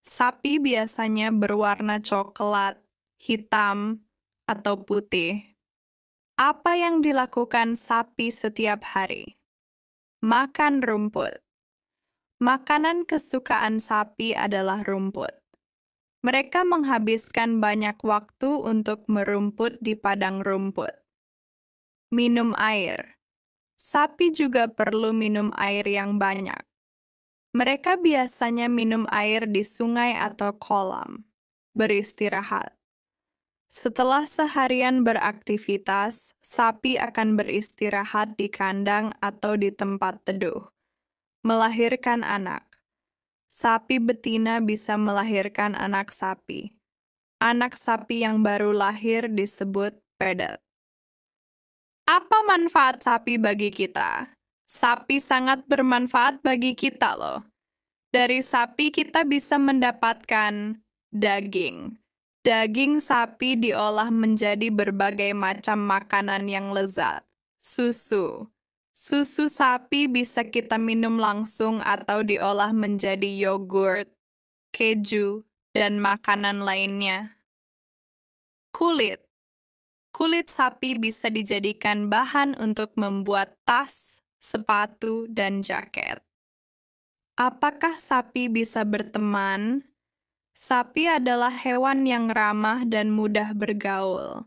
Sapi biasanya berwarna coklat, hitam, atau putih. Apa yang dilakukan sapi setiap hari? Makan rumput. Makanan kesukaan sapi adalah rumput. Mereka menghabiskan banyak waktu untuk merumput di padang rumput. Minum air. Sapi juga perlu minum air yang banyak. Mereka biasanya minum air di sungai atau kolam. Beristirahat. Setelah seharian beraktivitas, sapi akan beristirahat di kandang atau di tempat teduh. Melahirkan anak. Sapi betina bisa melahirkan anak sapi. Anak sapi yang baru lahir disebut pedet. Apa manfaat sapi bagi kita? Sapi sangat bermanfaat bagi kita loh. Dari sapi kita bisa mendapatkan daging. Daging sapi diolah menjadi berbagai macam makanan yang lezat. Susu. Susu sapi bisa kita minum langsung atau diolah menjadi yogurt, keju, dan makanan lainnya. Kulit. Kulit sapi bisa dijadikan bahan untuk membuat tas, sepatu, dan jaket. Apakah sapi bisa berteman? Sapi adalah hewan yang ramah dan mudah bergaul.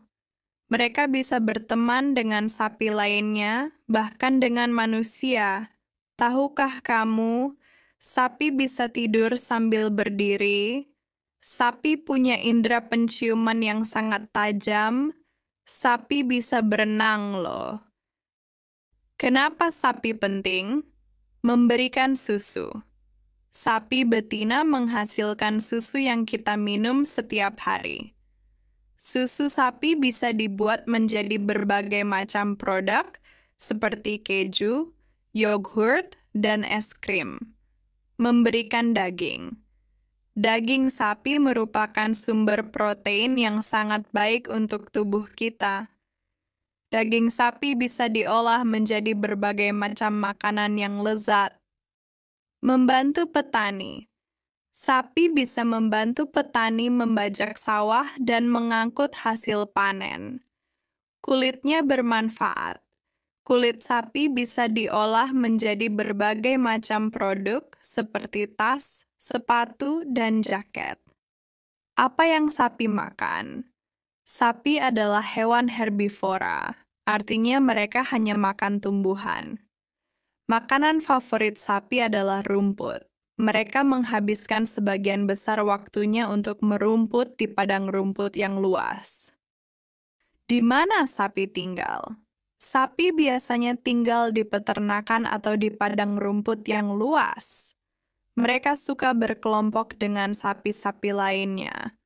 Mereka bisa berteman dengan sapi lainnya, bahkan dengan manusia. Tahukah kamu, sapi bisa tidur sambil berdiri? Sapi punya indera penciuman yang sangat tajam. Sapi bisa berenang loh. Kenapa sapi penting? Memberikan susu. Sapi betina menghasilkan susu yang kita minum setiap hari. Susu sapi bisa dibuat menjadi berbagai macam produk seperti keju, yogurt, dan es krim. Memberikan daging. Daging sapi merupakan sumber protein yang sangat baik untuk tubuh kita. Daging sapi bisa diolah menjadi berbagai macam makanan yang lezat. Membantu petani. Sapi bisa membantu petani membajak sawah dan mengangkut hasil panen. Kulitnya bermanfaat. Kulit sapi bisa diolah menjadi berbagai macam produk seperti tas, sepatu, dan jaket. Apa yang sapi makan? Sapi adalah hewan herbivora, artinya mereka hanya makan tumbuhan. Makanan favorit sapi adalah rumput. Mereka menghabiskan sebagian besar waktunya untuk merumput di padang rumput yang luas. Di mana sapi tinggal? Sapi biasanya tinggal di peternakan atau di padang rumput yang luas. Mereka suka berkelompok dengan sapi-sapi lainnya.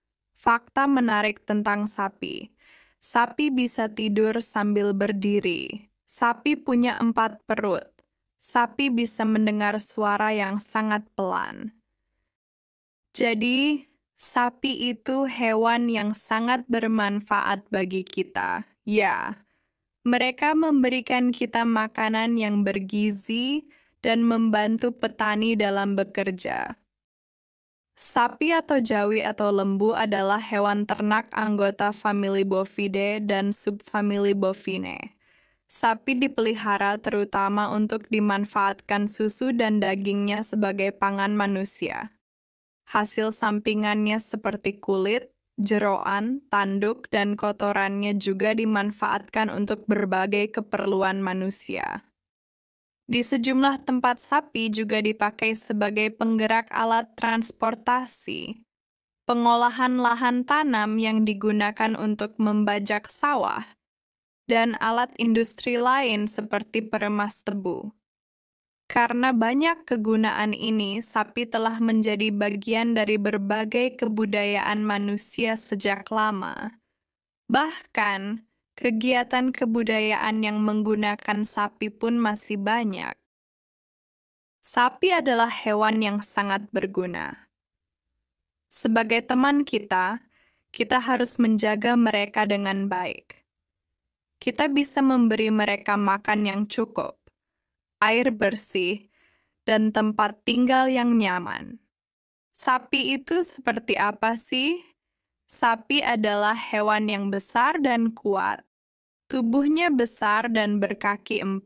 Fakta menarik tentang sapi. Sapi bisa tidur sambil berdiri. Sapi punya 4 perut. Sapi bisa mendengar suara yang sangat pelan. Jadi, sapi itu hewan yang sangat bermanfaat bagi kita. Ya, mereka memberikan kita makanan yang bergizi dan membantu petani dalam bekerja. Sapi atau jawi atau lembu adalah hewan ternak anggota famili Bovidae dan subfamili Bovinae. Sapi dipelihara terutama untuk dimanfaatkan susu dan dagingnya sebagai pangan manusia. Hasil sampingannya seperti kulit, jeroan, tanduk, dan kotorannya juga dimanfaatkan untuk berbagai keperluan manusia. Di sejumlah tempat sapi juga dipakai sebagai penggerak alat transportasi. Pengolahan lahan tanam yang digunakan untuk membajak sawah, dan alat industri lain seperti peremas tebu. Karena banyak kegunaan ini, sapi telah menjadi bagian dari berbagai kebudayaan manusia sejak lama. Bahkan, kegiatan kebudayaan yang menggunakan sapi pun masih banyak. Sapi adalah hewan yang sangat berguna. Sebagai teman kita harus menjaga mereka dengan baik. Kita bisa memberi mereka makan yang cukup, air bersih, dan tempat tinggal yang nyaman. Sapi itu seperti apa sih? Sapi adalah hewan yang besar dan kuat. Tubuhnya besar dan berkaki 4.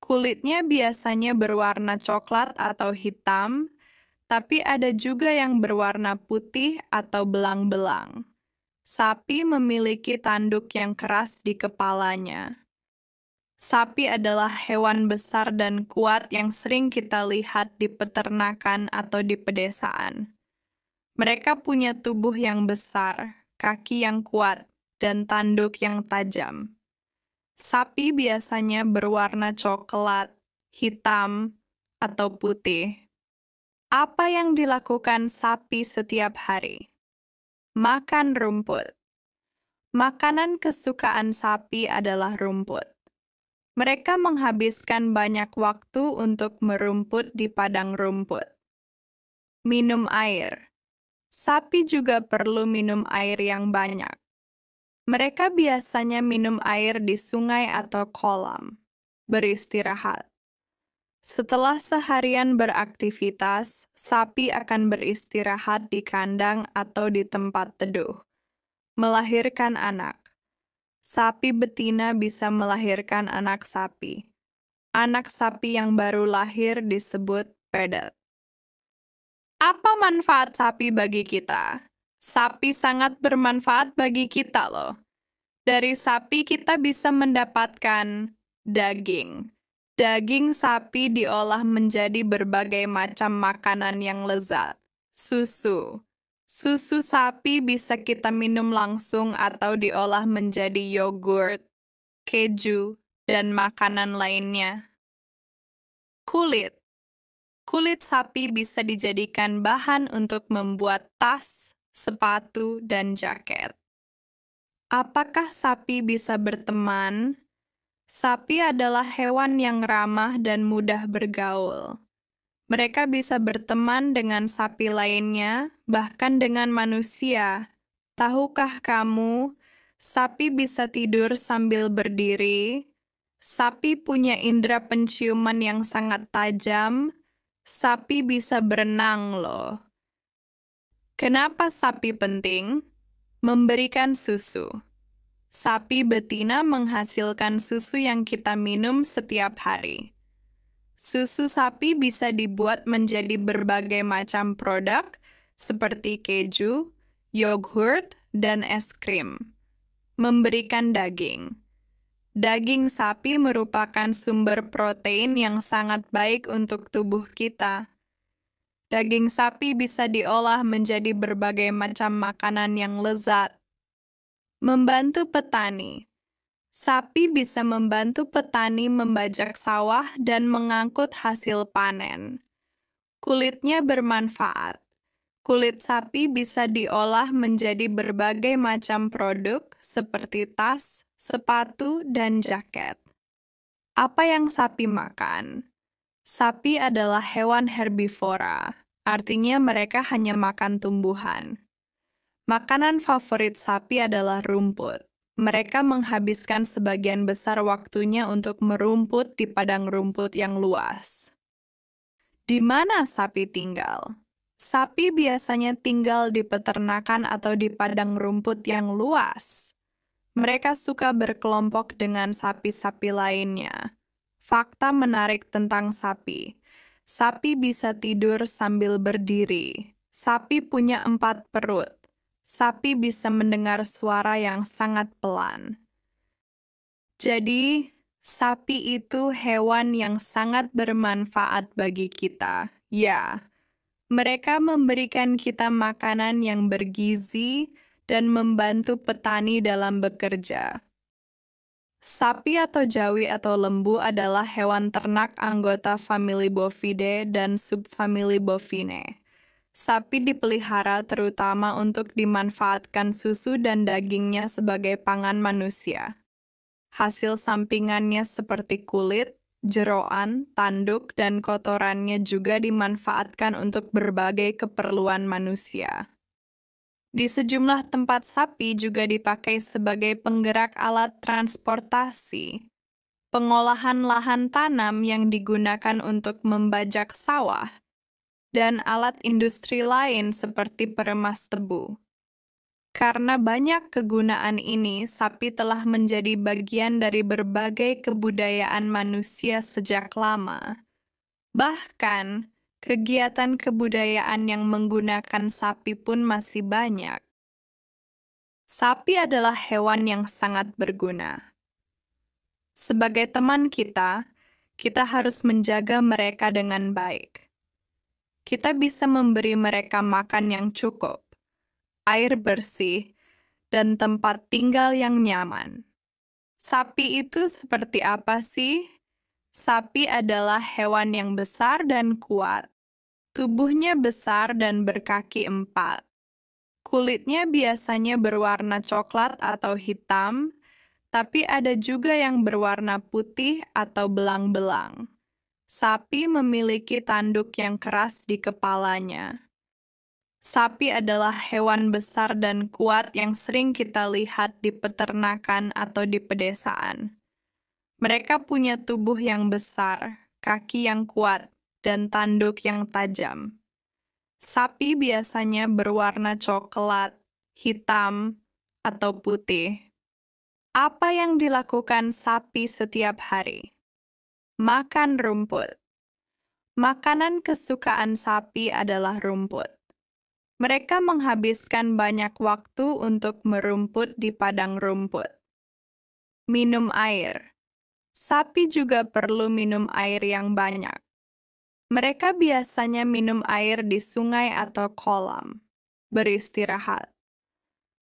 Kulitnya biasanya berwarna coklat atau hitam, tapi ada juga yang berwarna putih atau belang-belang. Sapi memiliki tanduk yang keras di kepalanya. Sapi adalah hewan besar dan kuat yang sering kita lihat di peternakan atau di pedesaan. Mereka punya tubuh yang besar, kaki yang kuat, dan tanduk yang tajam. Sapi biasanya berwarna coklat, hitam, atau putih. Apa yang dilakukan sapi setiap hari? Makan rumput. Makanan kesukaan sapi adalah rumput. Mereka menghabiskan banyak waktu untuk merumput di padang rumput. Minum air. Sapi juga perlu minum air yang banyak. Mereka biasanya minum air di sungai atau kolam. Beristirahat. Setelah seharian beraktivitas, sapi akan beristirahat di kandang atau di tempat teduh. Melahirkan anak. Sapi betina bisa melahirkan anak sapi. Anak sapi yang baru lahir disebut pedet. Apa manfaat sapi bagi kita? Sapi sangat bermanfaat bagi kita loh. Dari sapi kita bisa mendapatkan daging. Daging sapi diolah menjadi berbagai macam makanan yang lezat. Susu. Susu sapi bisa kita minum langsung atau diolah menjadi yogurt, keju, dan makanan lainnya. Kulit. Kulit sapi bisa dijadikan bahan untuk membuat tas, sepatu, dan jaket. Apakah sapi bisa berteman? Sapi adalah hewan yang ramah dan mudah bergaul. Mereka bisa berteman dengan sapi lainnya, bahkan dengan manusia. Tahukah kamu, sapi bisa tidur sambil berdiri? Sapi punya indera penciuman yang sangat tajam. Sapi bisa berenang loh. Kenapa sapi penting? Memberikan susu. Sapi betina menghasilkan susu yang kita minum setiap hari. Susu sapi bisa dibuat menjadi berbagai macam produk seperti keju, yogurt, dan es krim. Memberikan daging. Daging sapi merupakan sumber protein yang sangat baik untuk tubuh kita. Daging sapi bisa diolah menjadi berbagai macam makanan yang lezat. Membantu petani. Sapi bisa membantu petani membajak sawah dan mengangkut hasil panen. Kulitnya bermanfaat. Kulit sapi bisa diolah menjadi berbagai macam produk seperti tas, sepatu, dan jaket. Apa yang sapi makan? Sapi adalah hewan herbivora, artinya mereka hanya makan tumbuhan. Makanan favorit sapi adalah rumput. Mereka menghabiskan sebagian besar waktunya untuk merumput di padang rumput yang luas. Di mana sapi tinggal? Sapi biasanya tinggal di peternakan atau di padang rumput yang luas. Mereka suka berkelompok dengan sapi-sapi lainnya. Fakta menarik tentang sapi. Sapi bisa tidur sambil berdiri. Sapi punya 4 perut. Sapi bisa mendengar suara yang sangat pelan. Jadi, sapi itu hewan yang sangat bermanfaat bagi kita. Ya, mereka memberikan kita makanan yang bergizi dan membantu petani dalam bekerja. Sapi atau jawi atau lembu adalah hewan ternak anggota famili Bovidae dan subfamili Bovinae. Sapi dipelihara terutama untuk dimanfaatkan susu dan dagingnya sebagai pangan manusia. Hasil sampingannya seperti kulit, jeroan, tanduk, dan kotorannya juga dimanfaatkan untuk berbagai keperluan manusia. Di sejumlah tempat sapi juga dipakai sebagai penggerak alat transportasi, pengolahan lahan tanam yang digunakan untuk membajak sawah, dan alat industri lain seperti peremas tebu. Karena banyak kegunaan ini, sapi telah menjadi bagian dari berbagai kebudayaan manusia sejak lama. Bahkan, kegiatan kebudayaan yang menggunakan sapi pun masih banyak. Sapi adalah hewan yang sangat berguna. Sebagai teman kita harus menjaga mereka dengan baik. Kita bisa memberi mereka makan yang cukup, air bersih, dan tempat tinggal yang nyaman. Sapi itu seperti apa sih? Sapi adalah hewan yang besar dan kuat. Tubuhnya besar dan berkaki 4. Kulitnya biasanya berwarna coklat atau hitam, tapi ada juga yang berwarna putih atau belang-belang. Sapi memiliki tanduk yang keras di kepalanya. Sapi adalah hewan besar dan kuat yang sering kita lihat di peternakan atau di pedesaan. Mereka punya tubuh yang besar, kaki yang kuat, dan tanduk yang tajam. Sapi biasanya berwarna coklat, hitam, atau putih. Apa yang dilakukan sapi setiap hari? Makan rumput. Makanan kesukaan sapi adalah rumput. Mereka menghabiskan banyak waktu untuk merumput di padang rumput. Minum air. Sapi juga perlu minum air yang banyak. Mereka biasanya minum air di sungai atau kolam. Beristirahat.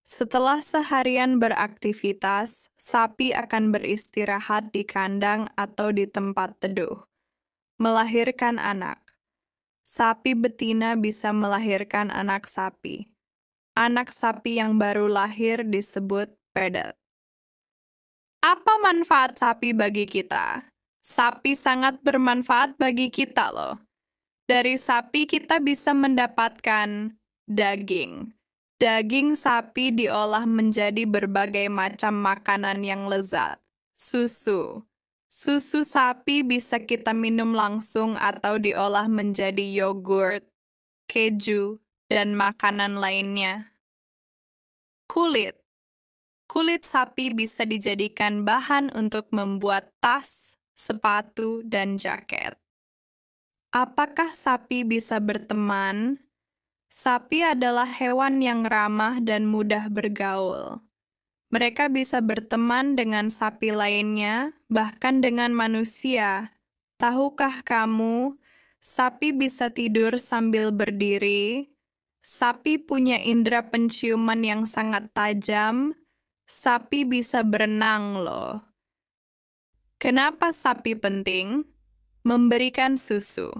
Setelah seharian beraktivitas, sapi akan beristirahat di kandang atau di tempat teduh. Melahirkan anak. Sapi betina bisa melahirkan anak sapi. Anak sapi yang baru lahir disebut pedet. Apa manfaat sapi bagi kita? Sapi sangat bermanfaat bagi kita loh. Dari sapi kita bisa mendapatkan daging. Daging sapi diolah menjadi berbagai macam makanan yang lezat. Susu. Susu sapi bisa kita minum langsung atau diolah menjadi yogurt, keju, dan makanan lainnya. Kulit. Kulit sapi bisa dijadikan bahan untuk membuat tas, sepatu, dan jaket. Apakah sapi bisa berteman? Sapi adalah hewan yang ramah dan mudah bergaul. Mereka bisa berteman dengan sapi lainnya, bahkan dengan manusia. Tahukah kamu, sapi bisa tidur sambil berdiri? Sapi punya indera penciuman yang sangat tajam. Sapi bisa berenang loh. Kenapa sapi penting? Memberikan susu.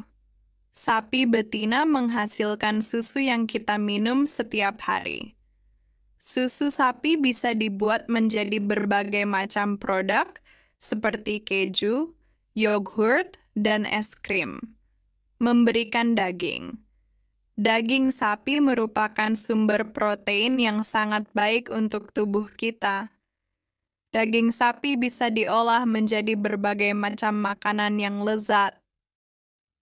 Sapi betina menghasilkan susu yang kita minum setiap hari. Susu sapi bisa dibuat menjadi berbagai macam produk seperti keju, yogurt, dan es krim. Memberikan daging. Daging sapi merupakan sumber protein yang sangat baik untuk tubuh kita. Daging sapi bisa diolah menjadi berbagai macam makanan yang lezat.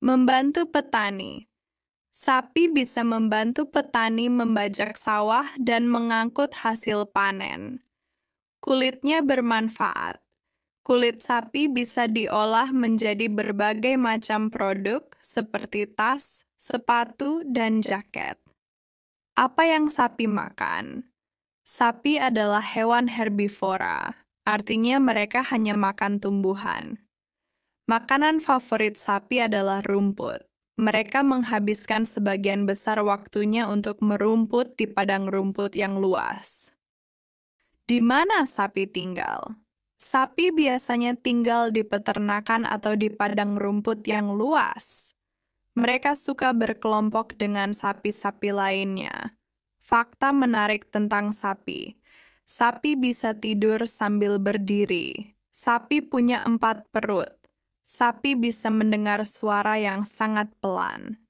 Membantu petani. Sapi bisa membantu petani membajak sawah dan mengangkut hasil panen. Kulitnya bermanfaat. Kulit sapi bisa diolah menjadi berbagai macam produk seperti tas, sepatu, dan jaket. Apa yang sapi makan? Sapi adalah hewan herbivora, artinya mereka hanya makan tumbuhan. Makanan favorit sapi adalah rumput. Mereka menghabiskan sebagian besar waktunya untuk merumput di padang rumput yang luas. Di mana sapi tinggal? Sapi biasanya tinggal di peternakan atau di padang rumput yang luas. Mereka suka berkelompok dengan sapi-sapi lainnya. Fakta menarik tentang sapi. Sapi bisa tidur sambil berdiri. Sapi punya 4 perut. Sapi bisa mendengar suara yang sangat pelan.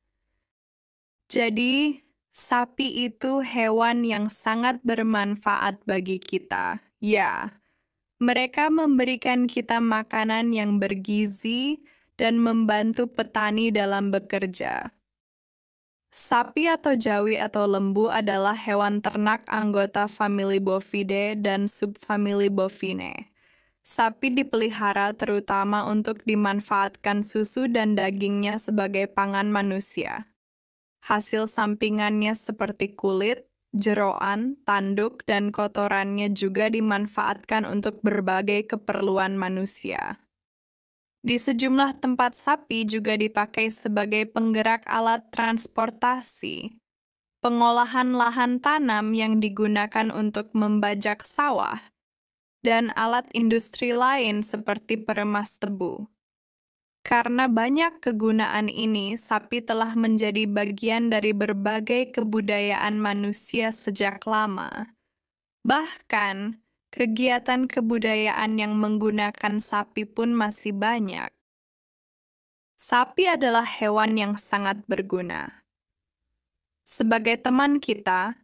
Jadi, sapi itu hewan yang sangat bermanfaat bagi kita. Ya, mereka memberikan kita makanan yang bergizi dan membantu petani dalam bekerja. Sapi atau jawi atau lembu adalah hewan ternak anggota famili Bovidae dan subfamili Bovinae. Sapi dipelihara terutama untuk dimanfaatkan susu dan dagingnya sebagai pangan manusia. Hasil sampingannya seperti kulit, jeroan, tanduk, dan kotorannya juga dimanfaatkan untuk berbagai keperluan manusia. Di sejumlah tempat sapi juga dipakai sebagai penggerak alat transportasi. Pengolahan lahan tanam yang digunakan untuk membajak sawah, dan alat industri lain seperti peremas tebu. Karena banyak kegunaan ini, sapi telah menjadi bagian dari berbagai kebudayaan manusia sejak lama. Bahkan, kegiatan kebudayaan yang menggunakan sapi pun masih banyak. Sapi adalah hewan yang sangat berguna. Sebagai teman kita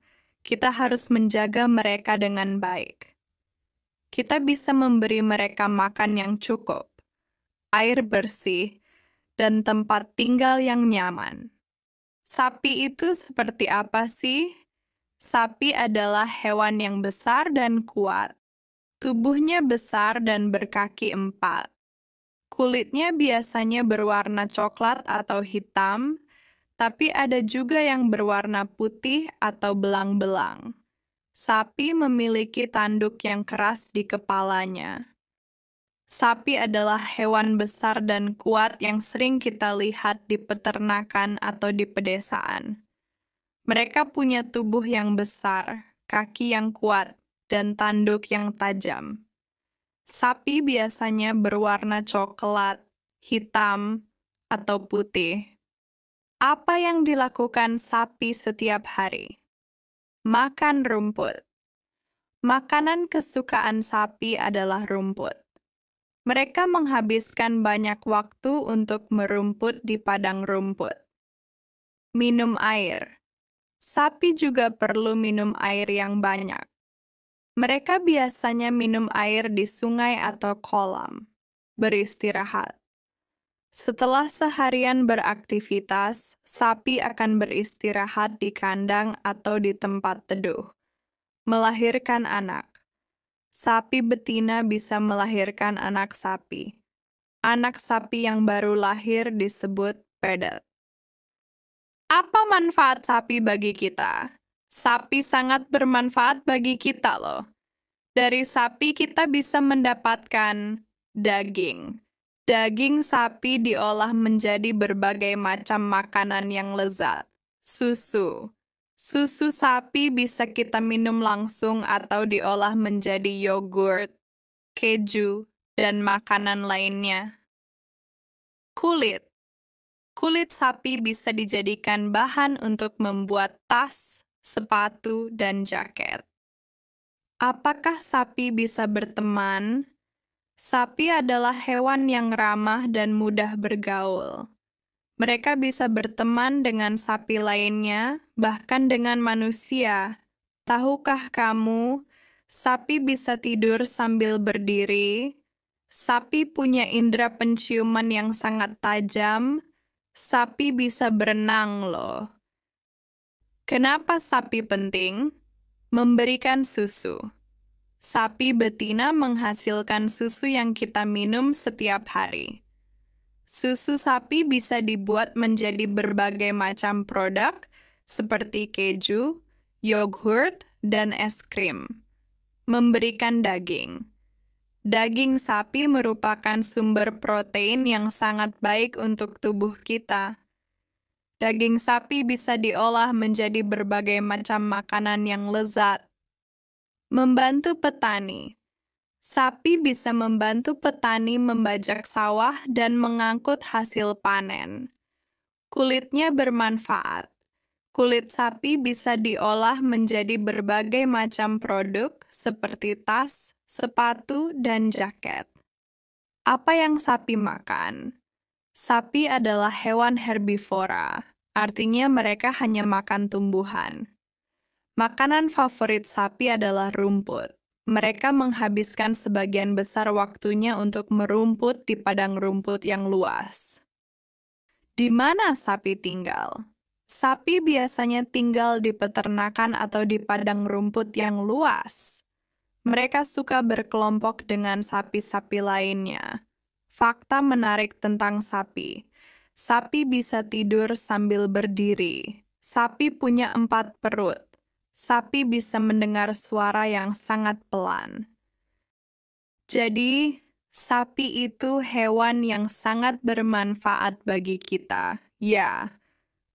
harus menjaga mereka dengan baik. Kita bisa memberi mereka makan yang cukup, air bersih, dan tempat tinggal yang nyaman. Sapi itu seperti apa sih? Sapi adalah hewan yang besar dan kuat. Tubuhnya besar dan berkaki 4. Kulitnya biasanya berwarna coklat atau hitam, tapi ada juga yang berwarna putih atau belang-belang. Sapi memiliki tanduk yang keras di kepalanya. Sapi adalah hewan besar dan kuat yang sering kita lihat di peternakan atau di pedesaan. Mereka punya tubuh yang besar, kaki yang kuat, dan tanduk yang tajam. Sapi biasanya berwarna coklat, hitam, atau putih. Apa yang dilakukan sapi setiap hari? Makan rumput. Makanan kesukaan sapi adalah rumput. Mereka menghabiskan banyak waktu untuk merumput di padang rumput. Minum air. Sapi juga perlu minum air yang banyak. Mereka biasanya minum air di sungai atau kolam. Beristirahat. Setelah seharian beraktivitas, sapi akan beristirahat di kandang atau di tempat teduh. Melahirkan anak. Sapi betina bisa melahirkan anak sapi. Anak sapi yang baru lahir disebut pedot. Apa manfaat sapi bagi kita? Sapi sangat bermanfaat bagi kita loh. Dari sapi kita bisa mendapatkan daging. Daging sapi diolah menjadi berbagai macam makanan yang lezat. Susu. Susu sapi bisa kita minum langsung atau diolah menjadi yogurt, keju, dan makanan lainnya. Kulit. Kulit sapi bisa dijadikan bahan untuk membuat tas, sepatu, dan jaket. Apakah sapi bisa berteman? Sapi adalah hewan yang ramah dan mudah bergaul. Mereka bisa berteman dengan sapi lainnya, bahkan dengan manusia. Tahukah kamu, sapi bisa tidur sambil berdiri? Sapi punya indera penciuman yang sangat tajam. Sapi bisa berenang loh. Kenapa sapi penting? Memberikan susu. Sapi betina menghasilkan susu yang kita minum setiap hari. Susu sapi bisa dibuat menjadi berbagai macam produk seperti keju, yogurt, dan es krim. Memberikan daging. Daging sapi merupakan sumber protein yang sangat baik untuk tubuh kita. Daging sapi bisa diolah menjadi berbagai macam makanan yang lezat. Membantu petani. Sapi bisa membantu petani membajak sawah dan mengangkut hasil panen. Kulitnya bermanfaat. Kulit sapi bisa diolah menjadi berbagai macam produk seperti tas, sepatu, dan jaket. Apa yang sapi makan? Sapi adalah hewan herbivora, artinya mereka hanya makan tumbuhan. Makanan favorit sapi adalah rumput. Mereka menghabiskan sebagian besar waktunya untuk merumput di padang rumput yang luas. Di mana sapi tinggal? Sapi biasanya tinggal di peternakan atau di padang rumput yang luas. Mereka suka berkelompok dengan sapi-sapi lainnya. Fakta menarik tentang sapi. Sapi bisa tidur sambil berdiri. Sapi punya 4 perut. Sapi bisa mendengar suara yang sangat pelan. Jadi, sapi itu hewan yang sangat bermanfaat bagi kita. Ya,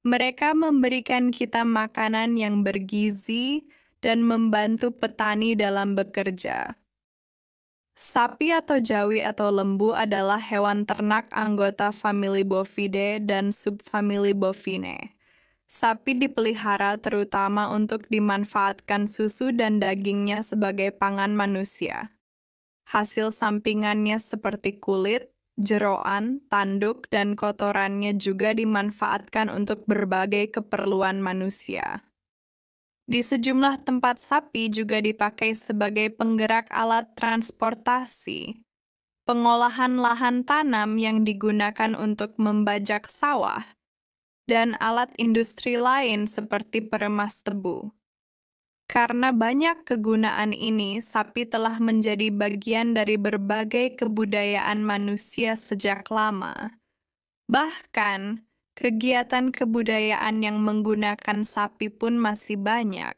mereka memberikan kita makanan yang bergizi dan membantu petani dalam bekerja. Sapi atau jawi atau lembu adalah hewan ternak anggota famili Bovidae dan subfamili Bovinae. Sapi dipelihara terutama untuk dimanfaatkan susu dan dagingnya sebagai pangan manusia. Hasil sampingannya seperti kulit, jeroan, tanduk, dan kotorannya juga dimanfaatkan untuk berbagai keperluan manusia. Di sejumlah tempat sapi juga dipakai sebagai penggerak alat transportasi. Pengolahan lahan tanam yang digunakan untuk membajak sawah, dan alat industri lain seperti peremas tebu. Karena banyak kegunaan ini, sapi telah menjadi bagian dari berbagai kebudayaan manusia sejak lama. Bahkan, kegiatan kebudayaan yang menggunakan sapi pun masih banyak.